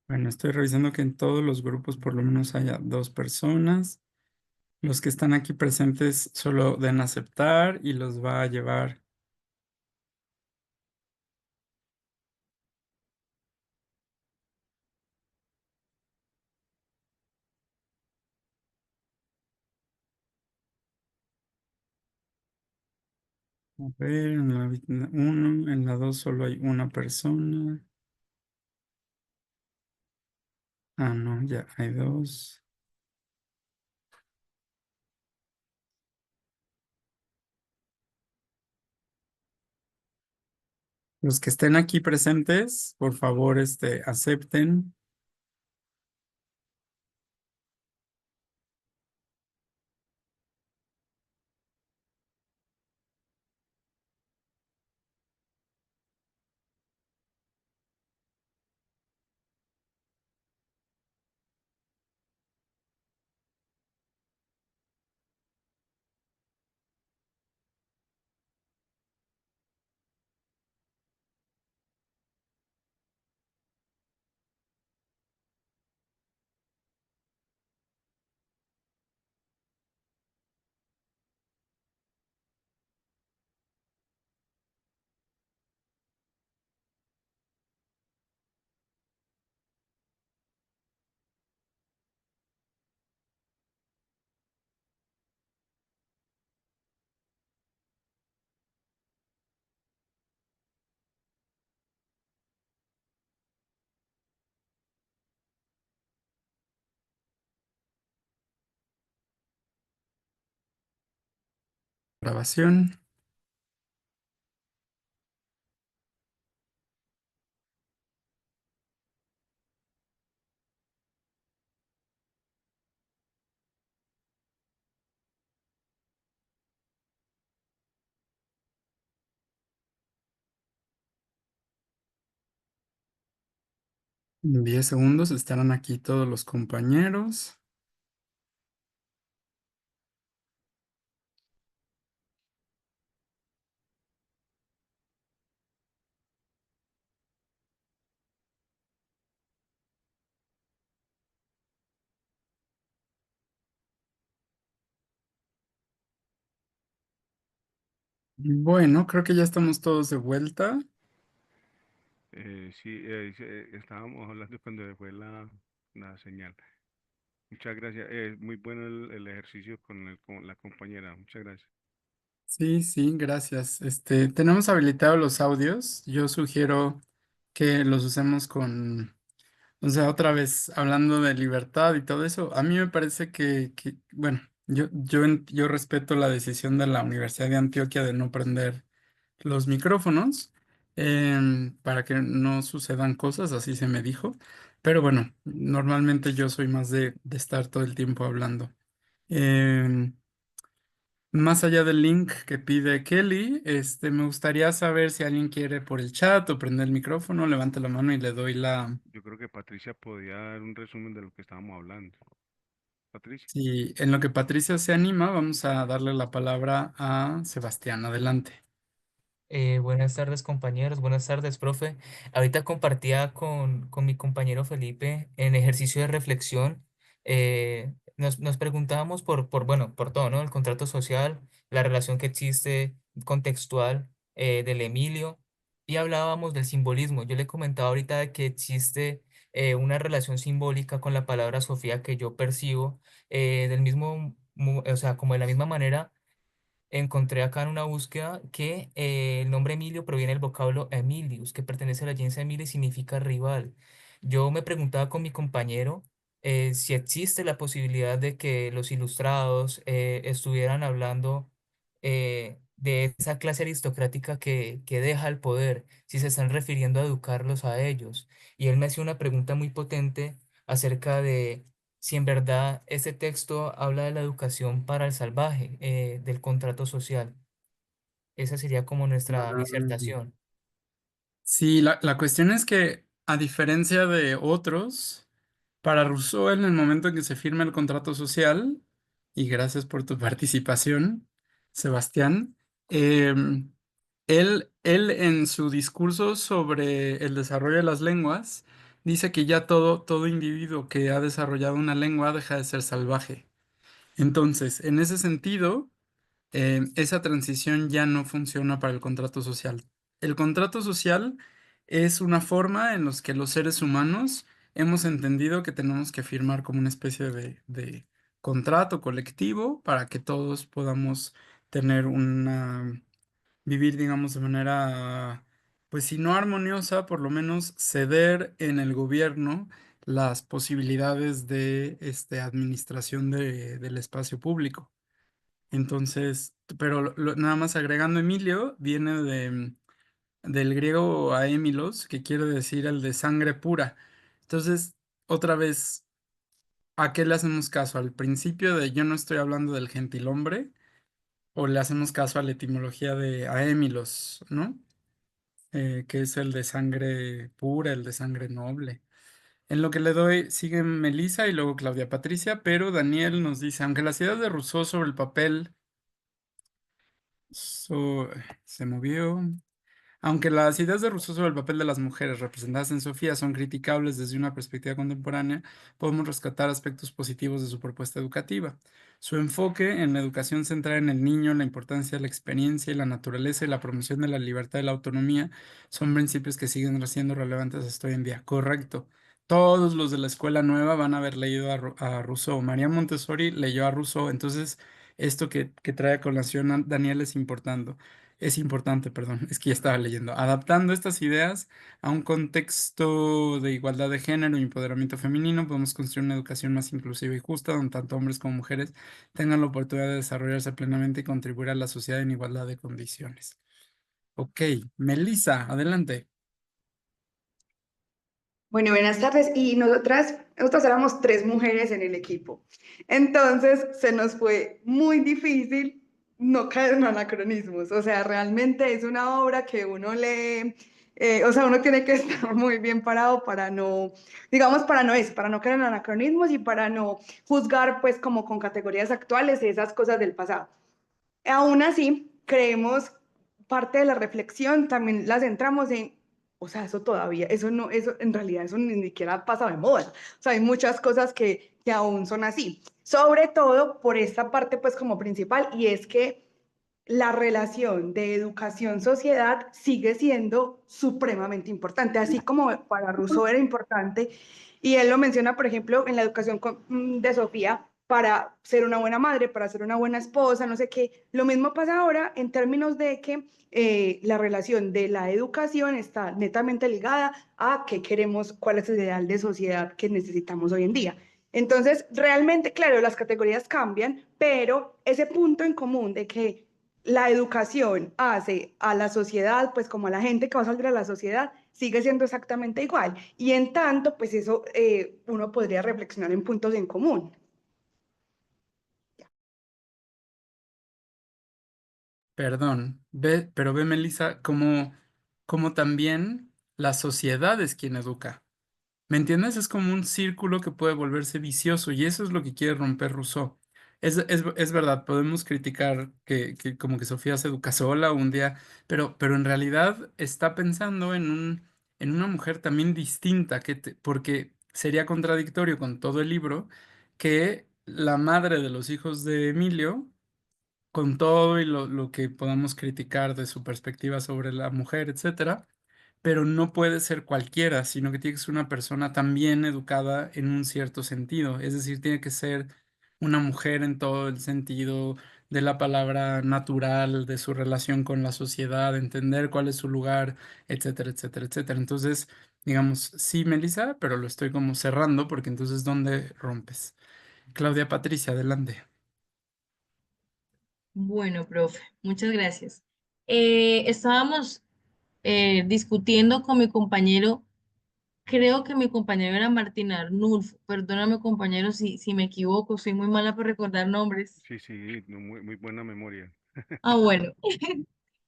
S2: Bueno, estoy revisando que en todos los grupos por lo menos haya 2 personas. Los que están aquí presentes solo den aceptar y los va a llevar. A ver, en la 1, en la 2 solo hay una persona. Ah, no, ya hay 2. Los que estén aquí presentes, por favor, acepten. Grabación. En 10 segundos estarán aquí todos los compañeros. Bueno, creo que ya estamos todos de vuelta.
S3: Sí, estábamos hablando cuando fue la señal. Muchas gracias. Muy bueno el ejercicio con la compañera. Muchas gracias.
S2: Sí, sí, gracias. Tenemos habilitados los audios. Yo sugiero que los usemos con, o sea, otra vez hablando de libertad y todo eso. A mí me parece bueno, yo respeto la decisión de la Universidad de Antioquia de no prender los micrófonos para que no sucedan cosas, así se me dijo. Pero bueno, normalmente yo soy más de estar todo el tiempo hablando. Em, Más allá del link que pide Kelly, me gustaría saber si alguien quiere por el chat o prender el micrófono, levante la mano y le doy la...
S3: Yo creo que Patricia podía dar un resumen de lo que estábamos hablando. Patricia.
S2: Si en lo que Patricia se anima, vamos a darle la palabra a Sebastián. Adelante.
S4: Buenas tardes, compañeros. Buenas tardes, profe. Ahorita compartía con mi compañero Felipe en ejercicio de reflexión. Nos preguntábamos bueno, por todo, ¿no? El contrato social, la relación que existe contextual del Emilio, y hablábamos del simbolismo. Yo le comentaba ahorita de que existe una relación simbólica con la palabra Sofía que yo percibo del mismo, o sea, como de la misma manera. Encontré acá en una búsqueda que el nombre Emilio proviene del vocablo Emilius, que pertenece a la jensa Emilia y significa rival. Yo me preguntaba con mi compañero si existe la posibilidad de que los ilustrados estuvieran hablando de esa clase aristocrática que deja el poder, si se están refiriendo a educarlos a ellos. Y él me hacía una pregunta muy potente acerca de si en verdad este texto habla de la educación para el salvaje, del contrato social. Esa sería como nuestra
S2: Ah,
S4: disertación.
S2: sí, la cuestión es que, a diferencia de otros, para Rousseau, en el momento en que se firma el contrato social, y gracias por tu participación, Sebastián, em, él en su discurso sobre el desarrollo de las lenguas, dice que ya todo individuo que ha desarrollado una lengua deja de ser salvaje. Entonces, en ese sentido, esa transición ya no funciona para el contrato social. El contrato social es una forma en la que los seres humanos hemos entendido que tenemos que firmar como una especie de contrato colectivo para que todos podamos tener vivir, digamos, de manera, pues si no armoniosa, por lo menos ceder en el gobierno las posibilidades de administración del espacio público. Entonces, pero nada más agregando Emilio, viene del griego aémilos, que quiere decir el de sangre pura. Entonces, otra vez, ¿a qué le hacemos caso? ¿Al principio de yo no estoy hablando del gentilhombre? ¿O le hacemos caso a la etimología de aémilos, ¿no? Que es el de sangre pura, el de sangre noble. En lo que le doy, sigue Melissa y luego Claudia Patricia, pero Daniel nos dice, aunque las ideas de Rousseau sobre el papel se movió. Aunque las ideas de Rousseau sobre el papel de las mujeres representadas en Sofía son criticables desde una perspectiva contemporánea, podemos rescatar aspectos positivos de su propuesta educativa. Su enfoque en la educación centrada en el niño, la importancia de la experiencia y la naturaleza y la promoción de la libertad y la autonomía son principios que siguen siendo relevantes hasta hoy en día. Correcto. Todos los de la escuela nueva van a haber leído a Rousseau. María Montessori leyó a Rousseau. Entonces, esto que trae a colación Daniel es importante. es importante, perdón, es que ya estaba leyendo, adaptando estas ideas a un contexto de igualdad de género y empoderamiento femenino, podemos construir una educación más inclusiva y justa, donde tanto hombres como mujeres tengan la oportunidad de desarrollarse plenamente y contribuir a la sociedad en igualdad de condiciones. Ok, Melissa, adelante.
S5: Bueno, buenas tardes. Y nosotras éramos 3 mujeres en el equipo. Entonces se nos fue muy difícil no caer en anacronismos. O sea, realmente es una obra que uno lee, o sea, uno tiene que estar muy bien parado para no, digamos, para no caer en anacronismos y para no juzgar pues como con categorías actuales esas cosas del pasado. Aún así, creemos parte de la reflexión, también la centramos en, o sea, eso todavía, eso no, eso en realidad eso ni siquiera pasa de moda. O sea, hay muchas cosas que aún son así. Sobre todo por esta parte, pues como principal, y es que la relación de educación-sociedad sigue siendo supremamente importante, así como para Rousseau era importante, y él lo menciona, por ejemplo, en la educación de Sofía, para ser una buena madre, para ser una buena esposa, no sé qué. Lo mismo pasa ahora en términos de que la relación de la educación está netamente ligada a qué queremos, cuál es el ideal de sociedad que necesitamos hoy en día. Entonces, realmente, claro, las categorías cambian, pero ese punto en común de que la educación hace a la sociedad, pues como a la gente que va a salir a la sociedad, sigue siendo exactamente igual. Y en tanto, pues eso uno podría reflexionar en puntos en común.
S2: Perdón, pero ve, Melissa, como también la sociedad es quien educa. ¿Me entiendes? Es como un círculo que puede volverse vicioso y eso es lo que quiere romper Rousseau. Es verdad, podemos criticar que como que Sofía se educa sola un día, pero en realidad está pensando en una mujer también distinta, porque sería contradictorio con todo el libro que la madre de los hijos de Emilio, con todo y lo que podamos criticar de su perspectiva sobre la mujer, etcétera, pero no puede ser cualquiera, sino que tiene que ser una persona también educada en un cierto sentido. Es decir, tiene que ser una mujer en todo el sentido de la palabra natural, de su relación con la sociedad, entender cuál es su lugar, etcétera, etcétera, etcétera. Entonces, digamos, sí, Melissa, pero lo estoy como cerrando porque entonces, ¿dónde rompes? Claudia Patricia, adelante.
S6: Bueno, profe, muchas gracias. Estábamos discutiendo con mi compañero, creo que mi compañero era Martín Arnulfo, perdóname compañero si me equivoco, soy muy mala por recordar nombres.
S3: Sí, sí, no, muy buena memoria.
S6: Ah, bueno,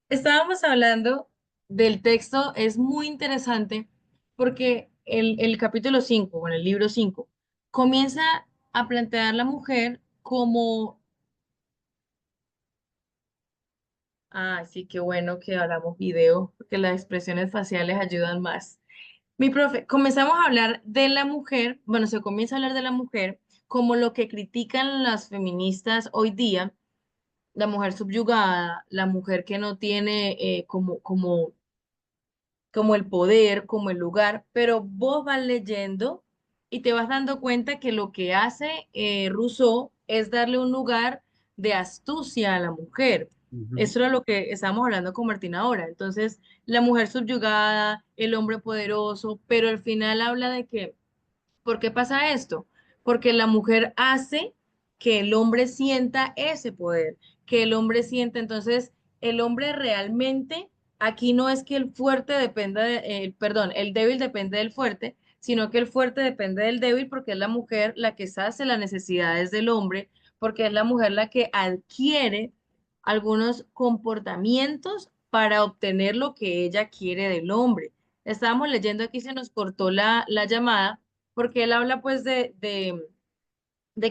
S6: estábamos hablando del texto, es muy interesante porque el capítulo 5, bueno, el libro 5 comienza a plantear a la mujer como, ah, sí, qué bueno que hablamos video, porque las expresiones faciales ayudan más. Mi profe, comenzamos a hablar de la mujer, bueno, se comienza a hablar de la mujer como lo que critican las feministas hoy día, la mujer subyugada, la mujer que no tiene como el poder, como el lugar, pero vos vas leyendo y te vas dando cuenta que lo que hace Rousseau es darle un lugar de astucia a la mujer.
S2: Ujú.
S6: Eso era lo que estábamos hablando con Martina ahora. Entonces, la mujer subyugada, el hombre poderoso, pero al final habla de que ¿por qué pasa esto? Porque la mujer hace que el hombre sienta ese poder, que el hombre sienta, entonces el hombre realmente, aquí no es que el fuerte dependa perdón, el débil depende del fuerte, sino que el fuerte depende del débil porque es la mujer la que sacia las necesidades del hombre, porque es la mujer la que adquiere algunos comportamientos para obtener lo que ella quiere del hombre. Estábamos leyendo aquí, se nos cortó la llamada porque él habla pues de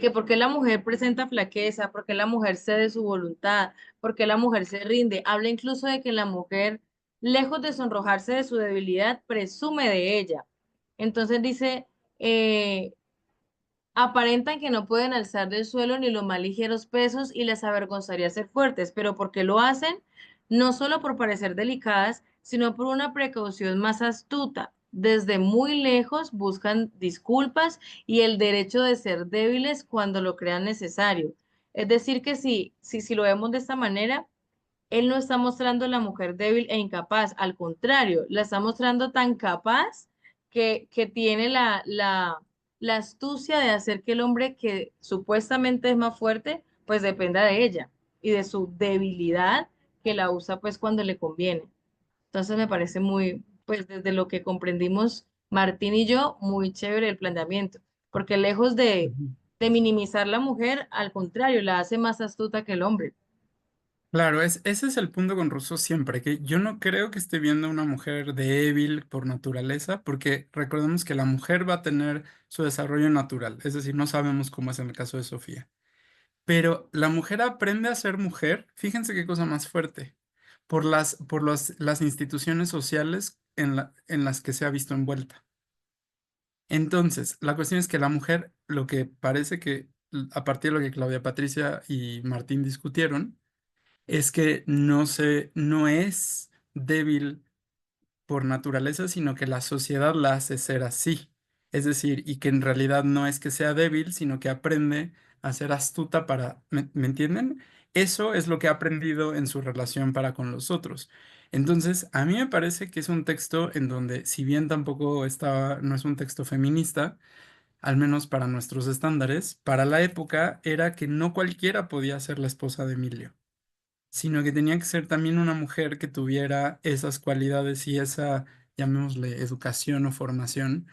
S6: que por qué la mujer presenta flaqueza, por qué la mujer cede su voluntad, por qué la mujer se rinde. Habla incluso de que la mujer, lejos de sonrojarse de su debilidad, presume de ella. Entonces dice, eh, aparentan que no pueden alzar del suelo ni los más ligeros pesos y les avergonzaría ser fuertes, pero ¿por qué lo hacen? No solo por parecer delicadas, sino por una precaución más astuta. Desde muy lejos buscan disculpas y el derecho de ser débiles cuando lo crean necesario. Es decir, que si lo vemos de esta manera, él no está mostrando a la mujer débil e incapaz, al contrario, la está mostrando tan capaz que tiene la astucia de hacer que el hombre que supuestamente es más fuerte, pues dependa de ella y de su debilidad que la usa pues cuando le conviene. Entonces me parece muy, pues desde lo que comprendimos Martín y yo, muy chévere el planteamiento, porque lejos
S2: Ujú.
S6: de minimizar la mujer, al contrario, la hace más astuta que el hombre.
S2: Claro, ese es el punto con Rousseau siempre, que yo no creo que esté viendo a una mujer débil por naturaleza, porque recordemos que la mujer va a tener su desarrollo natural, es decir, no sabemos cómo es en el caso de Sofía. Pero la mujer aprende a ser mujer, fíjense qué cosa más fuerte, las instituciones sociales en las que se ha visto envuelta. Entonces, la cuestión es que la mujer, lo que parece que, a partir de lo que Claudia Patricia y Martín discutieron, es que no es débil por naturaleza, sino que la sociedad la hace ser así. Es decir, y que en realidad no es que sea débil, sino que aprende a ser astuta ¿me entienden? Eso es lo que ha aprendido en su relación para con los otros. Entonces, a mí me parece que es un texto en donde, si bien tampoco no es un texto feminista, al menos para nuestros estándares, para la época era que no cualquiera podía ser la esposa de Emilio, sino que tenía que ser también una mujer que tuviera esas cualidades y esa, llamémosle, educación o formación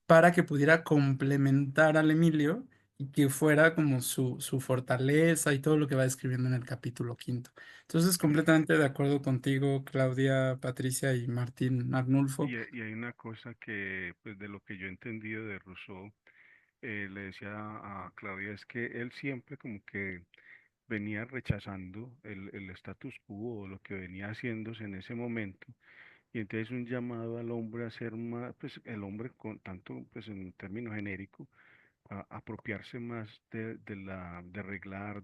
S2: para que pudiera complementar al Emilio y que fuera como su fortaleza y todo lo que va describiendo en el capítulo quinto. Entonces, completamente de acuerdo contigo, Claudia, Patricia y Martín Arnulfo.
S3: Y hay una cosa que, pues de lo que yo he entendido de Rousseau, le decía a Claudia, es que él siempre como que venía rechazando el status quo o lo que venía haciéndose en ese momento. Y entonces un llamado al hombre a ser más, pues el hombre con tanto, pues en términos genéricos, a apropiarse más de arreglar,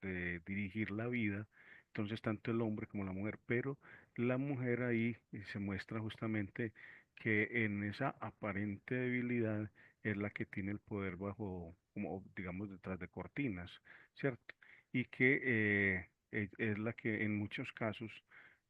S3: de dirigir la vida. Entonces, tanto el hombre como la mujer, pero la mujer ahí se muestra justamente que en esa aparente debilidad es la que tiene el poder bajo, como digamos, detrás de cortinas, ¿cierto? Y que es la que en muchos casos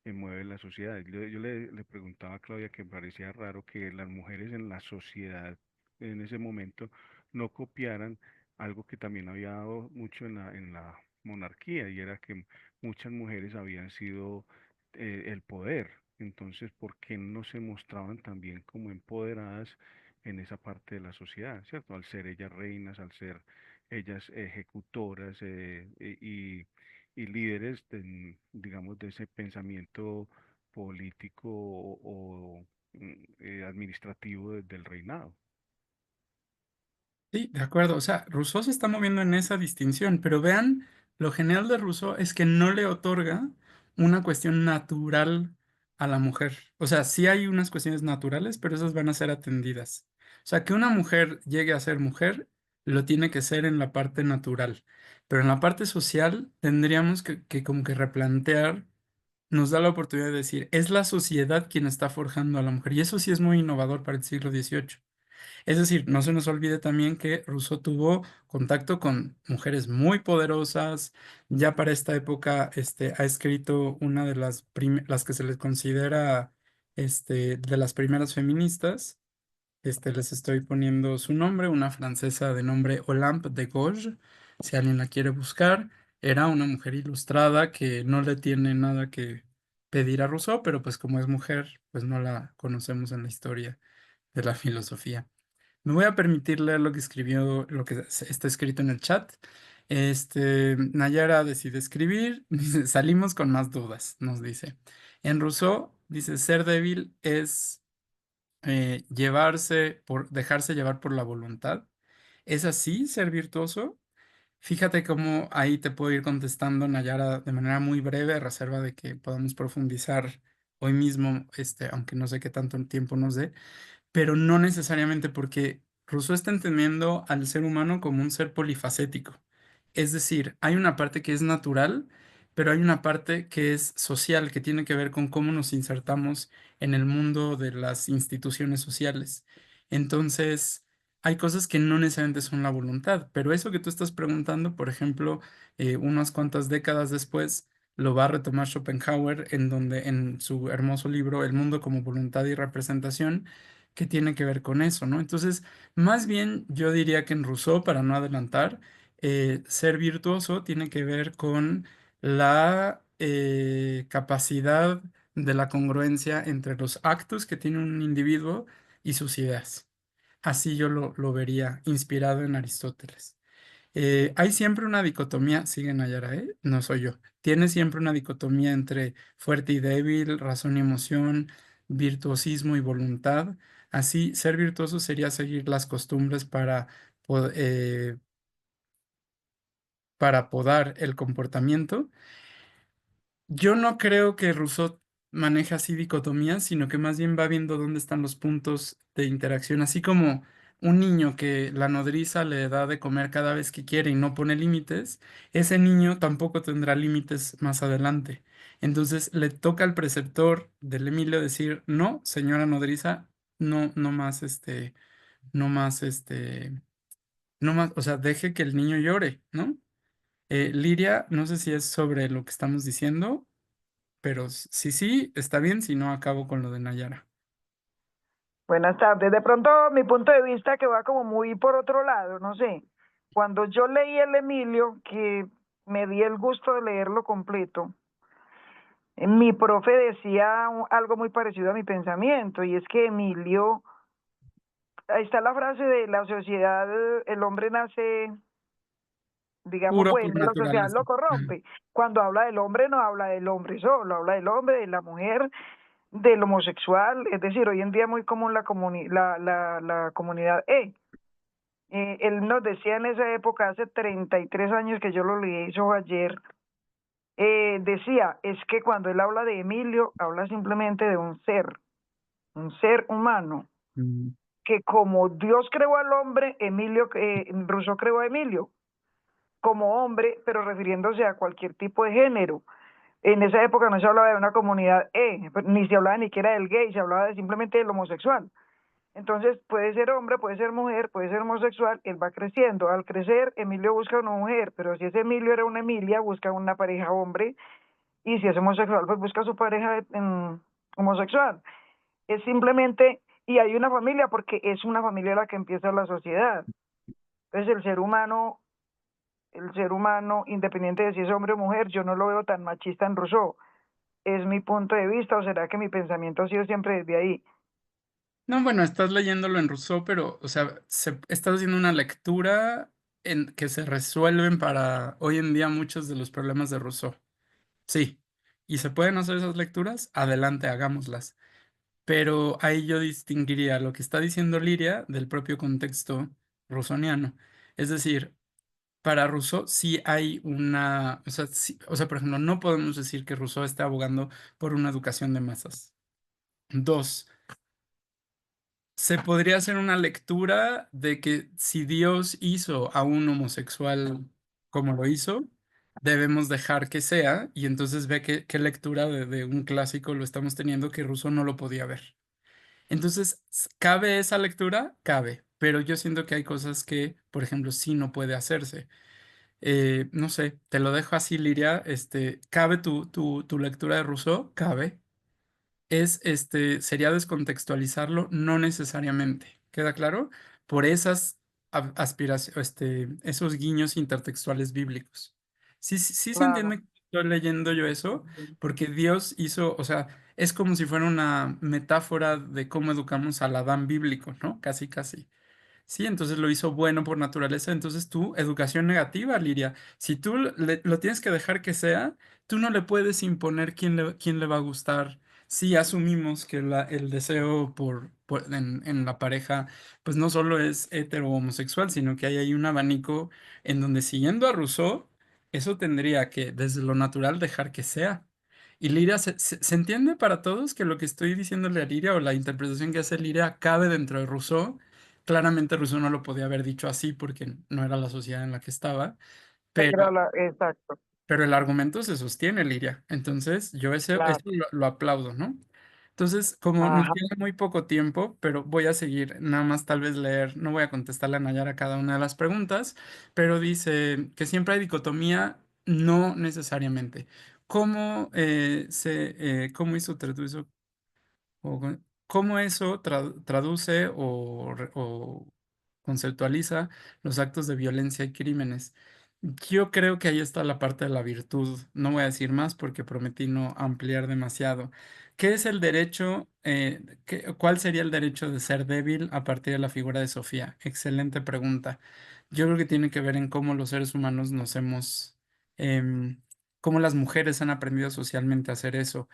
S3: mueve la sociedad. Yo le preguntaba a Claudia que me parecía raro que las mujeres en la sociedad en ese momento no copiaran algo que también había dado mucho en la monarquía, y era que muchas mujeres habían sido el poder. Entonces, ¿por qué no se mostraban también como empoderadas en esa parte de la sociedad, ¿cierto? Al ser ellas reinas, al ser ellas ejecutoras y líderes, digamos, de ese pensamiento político o administrativo del reinado.
S2: Sí, de acuerdo. O sea, Rousseau se está moviendo en esa distinción, pero vean, lo genial de Rousseau es que no le otorga una cuestión natural a la mujer. O sea, sí hay unas cuestiones naturales, pero esas van a ser atendidas. O sea, que una mujer llegue a ser mujer, lo tiene que ser en la parte natural. Pero en la parte social tendríamos que como que replantear, nos da la oportunidad de decir, es la sociedad quien está forjando a la mujer. Y eso sí es muy innovador para el siglo XVIII. Es decir, no se nos olvide también que Rousseau tuvo contacto con mujeres muy poderosas. Ya para esta época, ha escrito una de las que se les considera, de las primeras feministas. Les estoy poniendo su nombre, una francesa de nombre Olympe de Gouges. Si alguien la quiere buscar, era una mujer ilustrada que no le tiene nada que pedir a Rousseau, pero pues como es mujer, pues no la conocemos en la historia de la filosofía. Me voy a permitir leer lo que escribió, lo que está escrito en el chat. Nayara decide escribir, dice, salimos con más dudas, nos dice. En Rousseau, dice, ser débil es dejarse llevar por la voluntad. ¿Es así ser virtuoso? Fíjate cómo ahí te puedo ir contestando, Nayara, de manera muy breve, a reserva de que podamos profundizar hoy mismo, aunque no sé qué tanto tiempo nos dé, pero no necesariamente porque Rousseau está entendiendo al ser humano como un ser polifacético. Es decir, hay una parte que es natural, pero hay una parte que es social, que tiene que ver con cómo nos insertamos en el mundo de las instituciones sociales. Entonces, hay cosas que no necesariamente son la voluntad, pero eso que tú estás preguntando, por ejemplo, unas cuantas décadas después, lo va a retomar Schopenhauer en donde en su hermoso libro El mundo como voluntad y representación, que tiene que ver con eso, ¿no? Entonces, más bien yo diría que en Rousseau, para no adelantar, ser virtuoso tiene que ver con la capacidad de la congruencia entre los actos que tiene un individuo y sus ideas. Así yo lo vería, inspirado en Aristóteles. Hay siempre una dicotomía, sigue Nayara, ¿eh? No soy yo. Tiene siempre una dicotomía entre fuerte y débil, razón y emoción, virtuosismo y voluntad. Así, ser virtuoso sería seguir las costumbres para podar el comportamiento. Yo no creo que Rousseau maneje así dicotomías, sino que más bien va viendo dónde están los puntos de interacción, así como un niño que la nodriza le da de comer cada vez que quiere y no pone límites, ese niño tampoco tendrá límites más adelante. Entonces le toca al preceptor del Emilio decir, no, señora nodriza, no, no más no más no más, o sea, deje que el niño llore, ¿no? Liria, no sé si es sobre lo que estamos diciendo. Pero si sí, está bien, si no, acabo con lo de Nayara.
S7: Buenas tardes. De pronto, mi punto de vista que va como muy por otro lado, no sé. Cuando yo leí el Emilio, que me di el gusto de leerlo completo, mi profe decía algo muy parecido a mi pensamiento, y es que Emilio, ahí está la frase de la sociedad, el hombre nace, digamos,
S2: Puro por
S7: bueno, la sociedad
S2: naturaleza.
S7: lo corrompe. Cuando habla del hombre, no habla del hombre solo, habla del hombre, de la mujer, del homosexual, es decir, hoy en día es muy común la comunidad E. Él nos decía en esa época, hace 33 años que yo lo leí, eso fue ayer, decía, es que cuando él habla de Emilio, habla simplemente de un ser humano,
S2: Mm,
S7: que como Dios creó al hombre, Rousseau creó a Emilio como hombre, pero refiriéndose a cualquier tipo de género. En esa época no se hablaba de una comunidad ni se hablaba ni siquiera del gay, se hablaba simplemente del homosexual. Entonces puede ser hombre, puede ser mujer, puede ser homosexual, él va creciendo. Al crecer, Emilio busca una mujer, pero si ese Emilio era una Emilia, busca una pareja hombre, y si es homosexual, pues busca su pareja homosexual. Es simplemente, y hay una familia, porque es una familia la que empieza la sociedad. Entonces el ser humano, independiente de si es hombre o mujer, yo no lo veo tan machista en Rousseau. Es mi punto de vista, o será que mi pensamiento ha sido siempre desde ahí.
S2: No, bueno, estás leyéndolo en Rousseau, pero, o sea, estás haciendo una lectura en que se resuelven para hoy en día muchos de los problemas de Rousseau. Sí. ¿Y se pueden hacer esas lecturas? Adelante, hagámoslas. Pero ahí yo distinguiría lo que está diciendo Liria del propio contexto rusoniano. Es decir, para Rousseau sí hay una, o sea, o sea, por ejemplo, no podemos decir que Rousseau está abogando por una educación de masas. Dos, se podría hacer una lectura de que si Dios hizo a un homosexual como lo hizo, debemos dejar que sea, y entonces ve qué lectura de un clásico lo estamos teniendo que Rousseau no lo podía ver. Entonces, ¿cabe esa lectura? Cabe, pero yo siento que hay cosas que, por ejemplo, sí no puede hacerse. No sé, te lo dejo así, Liria. ¿Cabe tu lectura de Rousseau? Cabe. Sería descontextualizarlo, no necesariamente. ¿Queda claro? Por esas aspiraciones, esos guiños intertextuales bíblicos. Sí, sí, sí se
S7: Claro.
S2: entiende que estoy leyendo yo eso, porque Dios hizo, o sea, es como si fuera una metáfora de cómo educamos al Adán bíblico, ¿no? Casi, casi. Sí, entonces lo hizo bueno por naturaleza. Entonces tú, educación negativa, Liria. Si tú lo tienes que dejar que sea, tú no le puedes imponer quién le va a gustar. Si asumimos que el deseo en la pareja, pues no solo es hetero o homosexual, sino que hay ahí un abanico en donde siguiendo a Rousseau, eso tendría que, desde lo natural, dejar que sea. Y Liria, ¿se entiende para todos que lo que estoy diciéndole a Liria o la interpretación que hace Liria cabe dentro de Rousseau? Claramente Rousseau no lo podía haber dicho así porque no era la sociedad en la que estaba, pero,
S7: Exacto,
S2: pero el argumento se sostiene, Liria. Entonces, yo eso
S7: claro.
S2: lo aplaudo, ¿no? Entonces, como nos
S7: Ajá.
S2: queda muy poco tiempo, pero voy a seguir, nada más tal vez leer, no voy a contestarle a Nayara cada una de las preguntas, pero dice que siempre hay dicotomía, no necesariamente. ¿Cómo, cómo hizo, tradujo, cómo eso traduce o conceptualiza los actos de violencia y crímenes? Yo creo que ahí está la parte de la virtud. No voy a decir más porque prometí no ampliar demasiado. ¿Qué es el derecho? ¿Cuál sería el derecho de ser débil a partir de la figura de Sofía? Excelente pregunta. Yo creo que tiene que ver en cómo los seres humanos nos hemos, em, cómo las mujeres han aprendido socialmente a hacer eso.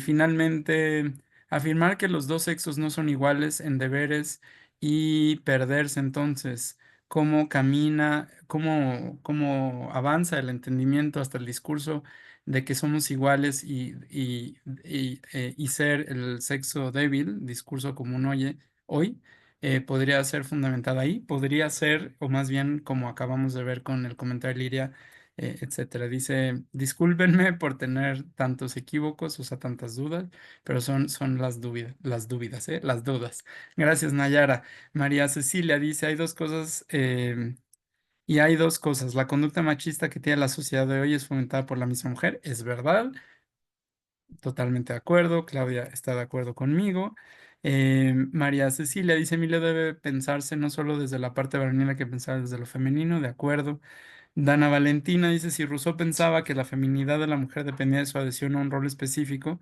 S2: Finalmente, afirmar que los dos sexos no son iguales en deberes y perderse entonces cómo camina, cómo avanza el entendimiento hasta el discurso de que somos iguales y ser el sexo débil, discurso común hoy, podría ser fundamentada ahí, podría ser, o más bien como acabamos de ver con el comentario de Liria, etcétera. Dice, discúlpenme por tener tantos equívocos, o sea, tantas dudas, pero son las dudas, ¿eh? Las dudas. Gracias, Nayara. María Cecilia dice, hay dos cosas. La conducta machista que tiene la sociedad de hoy es fomentada por la misma mujer, es verdad, totalmente de acuerdo. Claudia está de acuerdo conmigo. María Cecilia dice, Emilio debe pensarse no solo desde la parte varonil, hay que pensar desde lo femenino, de acuerdo. Dana Valentina dice, si Rousseau pensaba que la feminidad de la mujer dependía de su adhesión a un rol específico,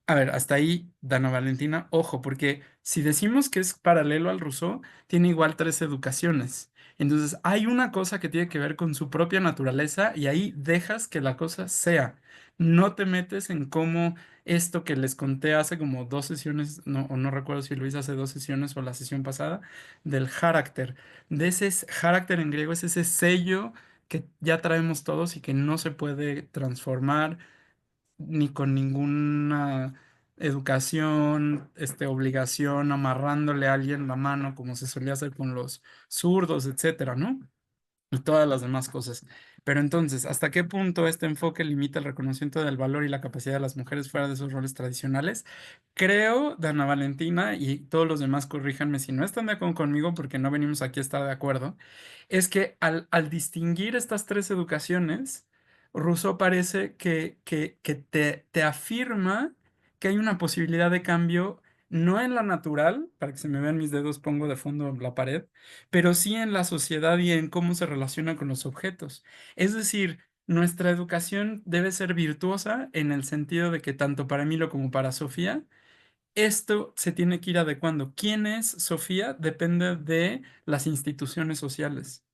S2: a ver, hasta ahí, Dana Valentina, ojo, porque si decimos que es paralelo al Rousseau, tiene igual tres educaciones. Entonces, hay una cosa que tiene que ver con su propia naturaleza y ahí dejas que la cosa sea. No te metes en cómo esto que les conté hace como 2 sesiones, no, o no recuerdo si lo hice hace 2 sesiones o la sesión pasada, del carácter. De ese carácter en griego es ese sello que ya traemos todos y que no se puede transformar ni con ninguna educación, obligación, amarrándole a alguien la mano, como se solía hacer con los zurdos, etcétera, ¿no? Y todas las demás cosas. Pero entonces, ¿hasta qué punto este enfoque limita el reconocimiento del valor y la capacidad de las mujeres fuera de esos roles tradicionales? Creo, Dana Valentina, y todos los demás corríjanme si no están de acuerdo conmigo, porque no venimos aquí a estar de acuerdo, es que al distinguir estas tres educaciones, Rousseau parece que te afirma que hay una posibilidad de cambio, no en la natural, para que se me vean mis dedos, pongo de fondo la pared, pero sí en la sociedad y en cómo se relaciona con los objetos. Es decir, nuestra educación debe ser virtuosa en el sentido de que tanto para Emilio como para Sofía, esto se tiene que ir adecuando. ¿Quién es Sofía? Depende de las instituciones sociales.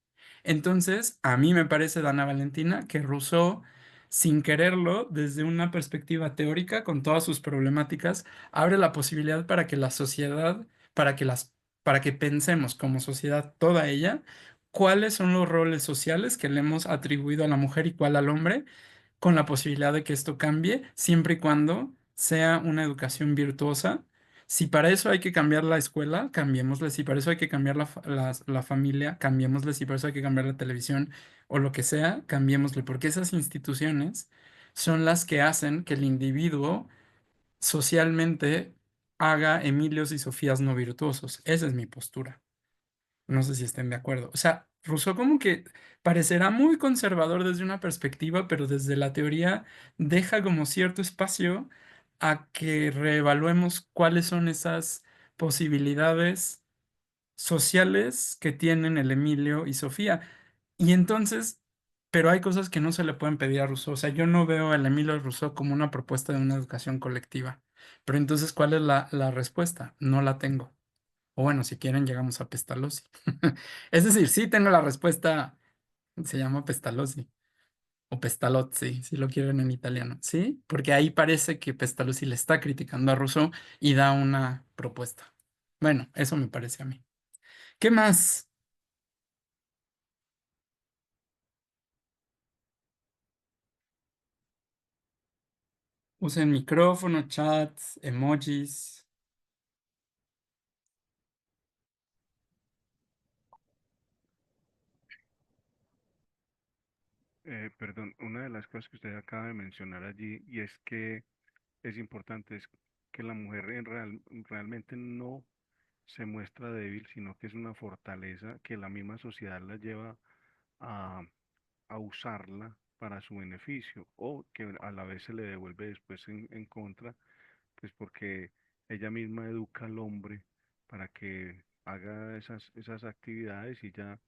S2: Entonces, a mí me parece, Dana Valentina, que Rousseau, sin quererlo, desde una perspectiva teórica, con todas sus problemáticas, abre la posibilidad para que la sociedad, para que pensemos como sociedad toda ella, cuáles son los roles sociales que le hemos atribuido a la mujer y cuál al hombre, con la posibilidad de que esto cambie, siempre y cuando sea una educación virtuosa. Si para eso hay que cambiar la escuela, cambiémosle. Si para eso hay que cambiar la familia, cambiémosle. Si para eso hay que cambiar la televisión o lo que sea, cambiémosle. Porque esas instituciones son las que hacen que el individuo socialmente haga Emilios y Sofías no virtuosos. Esa es mi postura. No sé si estén de acuerdo. O sea, Rousseau como que parecerá muy conservador desde una perspectiva, pero desde la teoría deja como cierto espacio a que reevaluemos cuáles son esas posibilidades sociales que tienen el Emilio y Sofía. Y entonces, pero hay cosas que no se le pueden pedir a Rousseau. O sea, yo no veo al Emilio Rousseau como una propuesta de una educación colectiva. Pero entonces, ¿cuál es la respuesta? No la tengo. O bueno, si quieren, llegamos a Pestalozzi. Es decir, sí tengo la respuesta, se llama Pestalozzi o Pestalozzi, si lo quieren en italiano, ¿sí? Porque ahí parece que Pestalozzi le está criticando a Rousseau y da una propuesta. Bueno, eso me parece a mí. ¿Qué más? Usen micrófono, chats, emojis.
S3: Perdón, una de las cosas que usted acaba de mencionar allí, y es que es importante, es que la mujer realmente no se muestra débil, sino que es una fortaleza que la misma sociedad la lleva a, a usarla para su beneficio o que a la vez se le devuelve después en contra, pues porque ella misma educa al hombre para que haga esas actividades y ya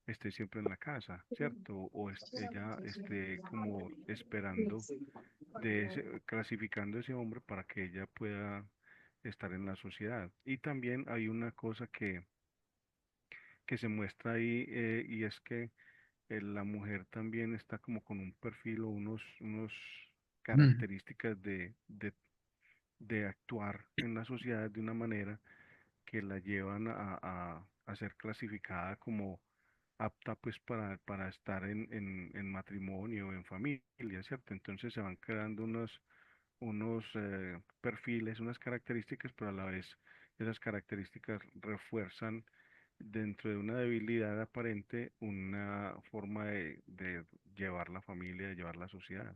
S3: esté siempre en la casa, ¿cierto? ella esté como esperando clasificando ese hombre para que ella pueda estar en la sociedad. Y también hay una cosa que se muestra ahí y es que la mujer también está como con un perfil o unos
S2: Mm.
S3: características de actuar en la sociedad de una manera que la llevan a ser clasificada como apta pues para estar en matrimonio, en familia, ¿cierto? Entonces se van creando unos perfiles, unas características, pero a la vez esas características refuerzan dentro de una debilidad aparente una forma de llevar la familia, de llevar la sociedad.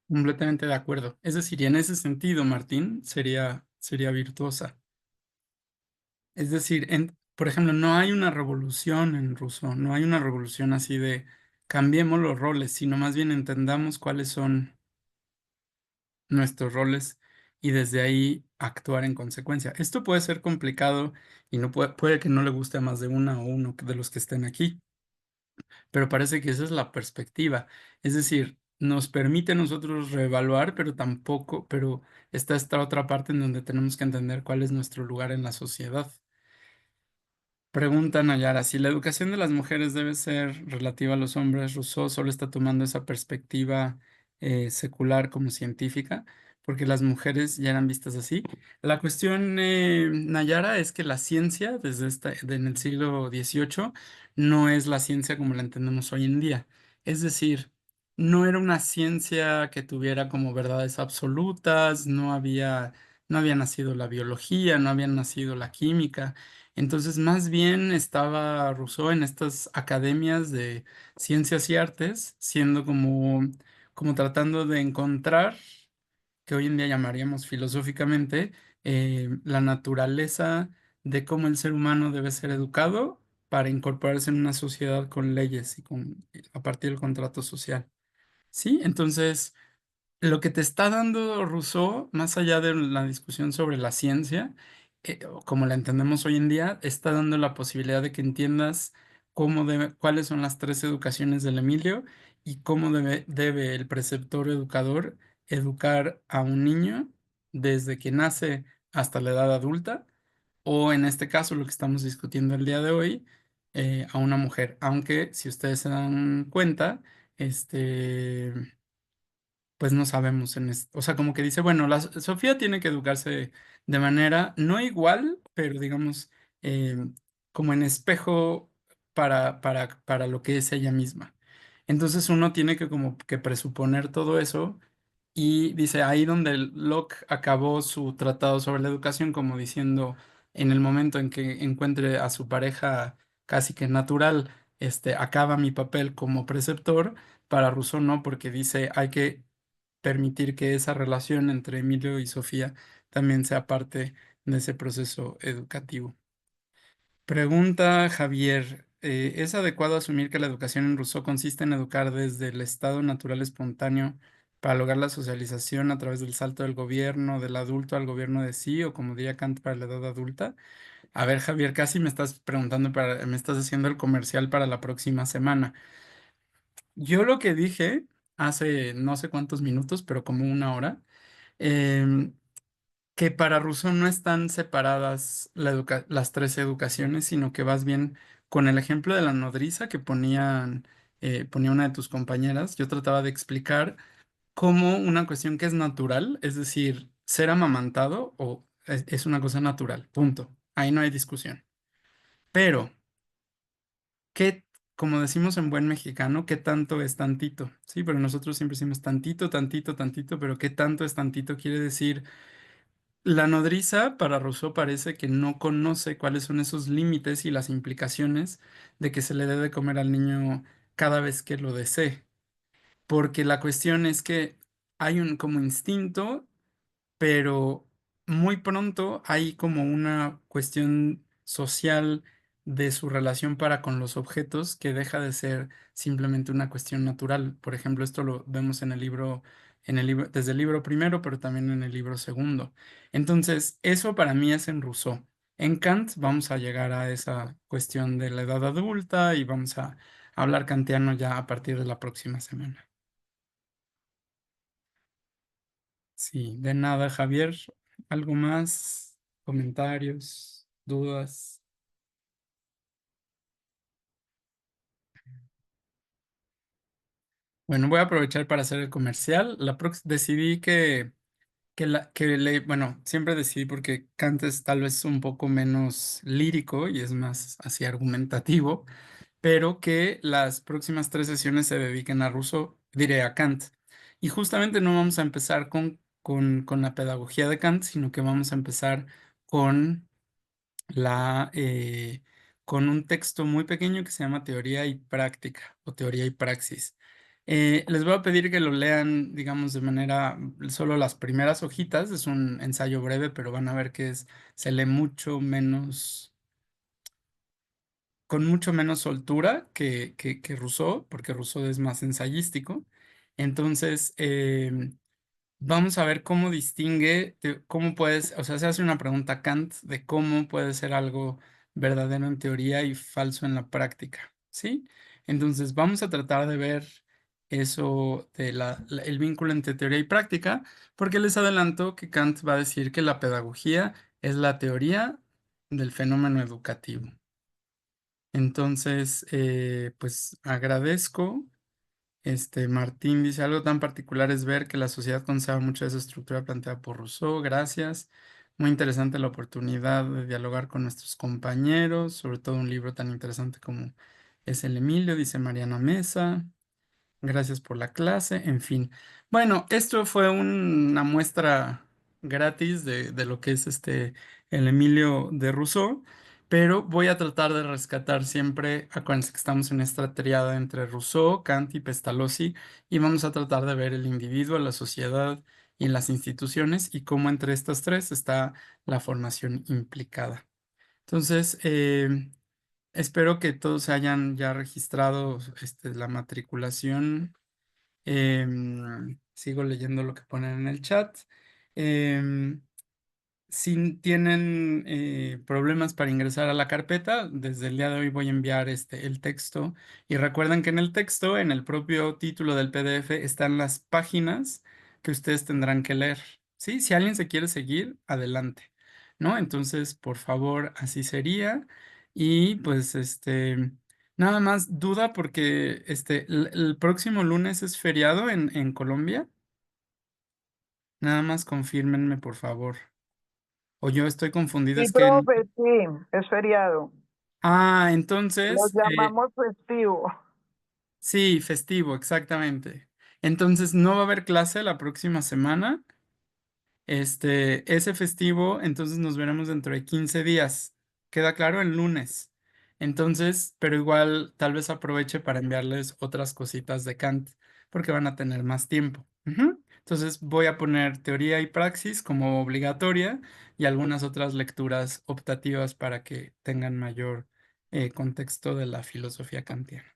S2: Completamente de acuerdo. Es decir, y en ese sentido, Martín, sería virtuosa. Es decir, por ejemplo, no hay una revolución en Rousseau, no hay una revolución así de cambiemos los roles, sino más bien entendamos cuáles son nuestros roles y desde ahí actuar en consecuencia. Esto puede ser complicado y no puede que no le guste a más de una o uno de los que estén aquí, pero parece que esa es la perspectiva. Es decir, nos permite a nosotros reevaluar, pero tampoco, pero está esta otra parte en donde tenemos que entender cuál es nuestro lugar en la sociedad. Pregunta Nayara, si la educación de las mujeres debe ser relativa a los hombres, Rousseau solo está tomando esa perspectiva secular como científica, porque las mujeres ya eran vistas así. La cuestión, Nayara, es que la ciencia, en el siglo XVIII, no es la ciencia como la entendemos hoy en día. Es decir, no era una ciencia que tuviera como verdades absolutas, no había nacido la biología, no había nacido la química. Entonces, más bien estaba Rousseau en estas academias de ciencias y artes, siendo como tratando de encontrar, que hoy en día llamaríamos filosóficamente, la naturaleza de cómo el ser humano debe ser educado para incorporarse en una sociedad con leyes y a partir del contrato social. ¿Sí? Entonces, lo que te está dando Rousseau, más allá de la discusión sobre la ciencia, o como la entendemos hoy en día, está dando la posibilidad de que entiendas cuáles son las tres educaciones del Emilio y cómo debe el preceptor educador educar a un niño desde que nace hasta la edad adulta, o en este caso, lo que estamos discutiendo el día de hoy, a una mujer. Aunque, si ustedes se dan cuenta, este pues no sabemos o sea, como que dice, bueno, Sofía tiene que educarse de manera no igual, pero digamos, eh, como en espejo para lo que es ella misma. Entonces uno tiene que como que presuponer todo eso y dice, ahí donde Locke acabó su tratado sobre la educación, como diciendo, en el momento en que encuentre a su pareja casi que natural, acaba mi papel como preceptor. Para Rousseau no, porque dice hay que permitir que esa relación entre Emilio y Sofía también sea parte de ese proceso educativo. Pregunta Javier, ¿es adecuado asumir que la educación en Rousseau consiste en educar desde el estado natural espontáneo para lograr la socialización a través del salto del gobierno, del adulto al gobierno de sí, o como diría Kant, para la edad adulta? A ver, Javier, casi me estás preguntando, me estás haciendo el comercial para la próxima semana. Yo lo que dije hace no sé cuántos minutos, pero como una hora, em, que para Rousseau no están separadas las tres educaciones, sino que vas bien con el ejemplo de la nodriza que ponía una de tus compañeras. Yo trataba de explicar cómo una cuestión que es natural, es decir, ser amamantado es una cosa natural, punto. Ahí no hay discusión. Pero ¿qué, como decimos en buen mexicano, qué tanto es tantito? Sí, pero nosotros siempre decimos tantito, tantito, tantito, pero ¿qué tanto es tantito? Quiere decir, la nodriza para Rousseau parece que no conoce cuáles son esos límites y las implicaciones de que se le debe comer al niño cada vez que lo desee. Porque la cuestión es que hay un como instinto, pero muy pronto hay como una cuestión social de su relación para con los objetos que deja de ser simplemente una cuestión natural. Por ejemplo, esto lo vemos desde el libro primero, pero también en el libro segundo. Entonces, eso para mí es en Rousseau. En Kant vamos a llegar a esa cuestión de la edad adulta y vamos a hablar kantiano ya a partir de la próxima semana. Sí, de nada, Javier. ¿Algo más? ¿Comentarios? ¿Dudas? Bueno, voy a aprovechar para hacer el comercial. Decidí bueno, siempre decidí porque Kant es tal vez un poco menos lírico y es más así argumentativo, pero que las próximas 3 sesiones se dediquen a Rousseau, diré a Kant. Y justamente no vamos a empezar con la pedagogía de Kant, sino que vamos a empezar con la, eh, con un texto muy pequeño que se llama Teoría y Práctica o Teoría y Praxis. Les voy a pedir que lo lean, digamos, de manera, solo las primeras hojitas. Es un ensayo breve, pero van a ver que se lee mucho menos, con mucho menos soltura que Rousseau, porque Rousseau es más ensayístico. Entonces, vamos a ver cómo distingue, cómo puedes, o sea, se hace una pregunta a Kant de cómo puede ser algo verdadero en teoría y falso en la práctica, ¿sí? Entonces, vamos a tratar de ver eso de el vínculo entre teoría y práctica, porque les adelanto que Kant va a decir que la pedagogía es la teoría del fenómeno educativo. Entonces, pues agradezco. Martín dice, algo tan particular es ver que la sociedad conserva mucho de esa estructura planteada por Rousseau. Gracias. Muy interesante la oportunidad de dialogar con nuestros compañeros, sobre todo un libro tan interesante como es el Emilio, dice Mariana Mesa. Gracias por la clase, en fin. Bueno, esto fue una muestra gratis de lo que es el Emilio de Rousseau, pero voy a tratar de rescatar siempre, acuérdense que estamos en esta triada entre Rousseau, Kant y Pestalozzi, y vamos a tratar de ver el individuo, la sociedad y las instituciones y cómo entre estas tres está la formación implicada. Entonces, espero que todos hayan ya registrado la matriculación. Sigo leyendo lo que ponen en el chat. Em, si tienen problemas para ingresar a la carpeta, desde el día de hoy voy a enviar el texto. Y recuerden que en el texto, en el propio título del PDF, están las páginas que ustedes tendrán que leer. ¿Sí? Si alguien se quiere seguir, adelante. ¿No? Entonces, por favor, así sería. Y pues, nada más duda porque el próximo lunes es feriado en Colombia. Nada más confírmenme, por favor. O yo estoy confundido,
S7: Sí,
S2: es que...
S7: profe, sí, es feriado.
S2: Ah,
S7: Lo
S2: entonces,
S7: llamamos festivo.
S2: sí, festivo, exactamente. Entonces, no va a haber clase la próxima semana. Ese festivo, entonces nos veremos dentro de 15 días. ¿Queda claro? El lunes. Entonces, pero igual tal vez aproveche para enviarles otras cositas de Kant, porque van a tener más tiempo. Ujú. Entonces voy a poner teoría y praxis como obligatoria y algunas otras lecturas optativas para que tengan mayor contexto de la filosofía kantiana.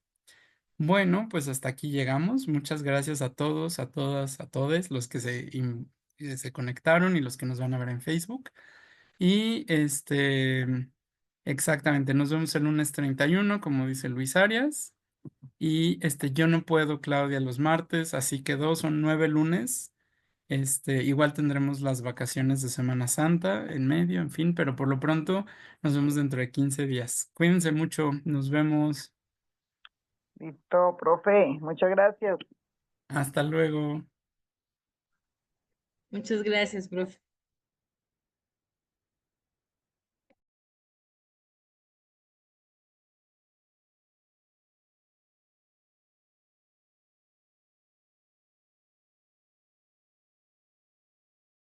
S2: Bueno, pues hasta aquí llegamos. Muchas gracias a todos, a todas, a todos los que se conectaron y los que nos van a ver en Facebook. Y exactamente, nos vemos el lunes 31, como dice Luis Arias. Y yo no puedo, Claudia, los martes, así que son 9 lunes. Igual tendremos las vacaciones de Semana Santa en medio, en fin, pero por lo pronto nos vemos dentro de 15 días. Cuídense mucho, nos vemos.
S7: Listo, profe, muchas gracias.
S2: Hasta luego.
S6: Muchas gracias, profe.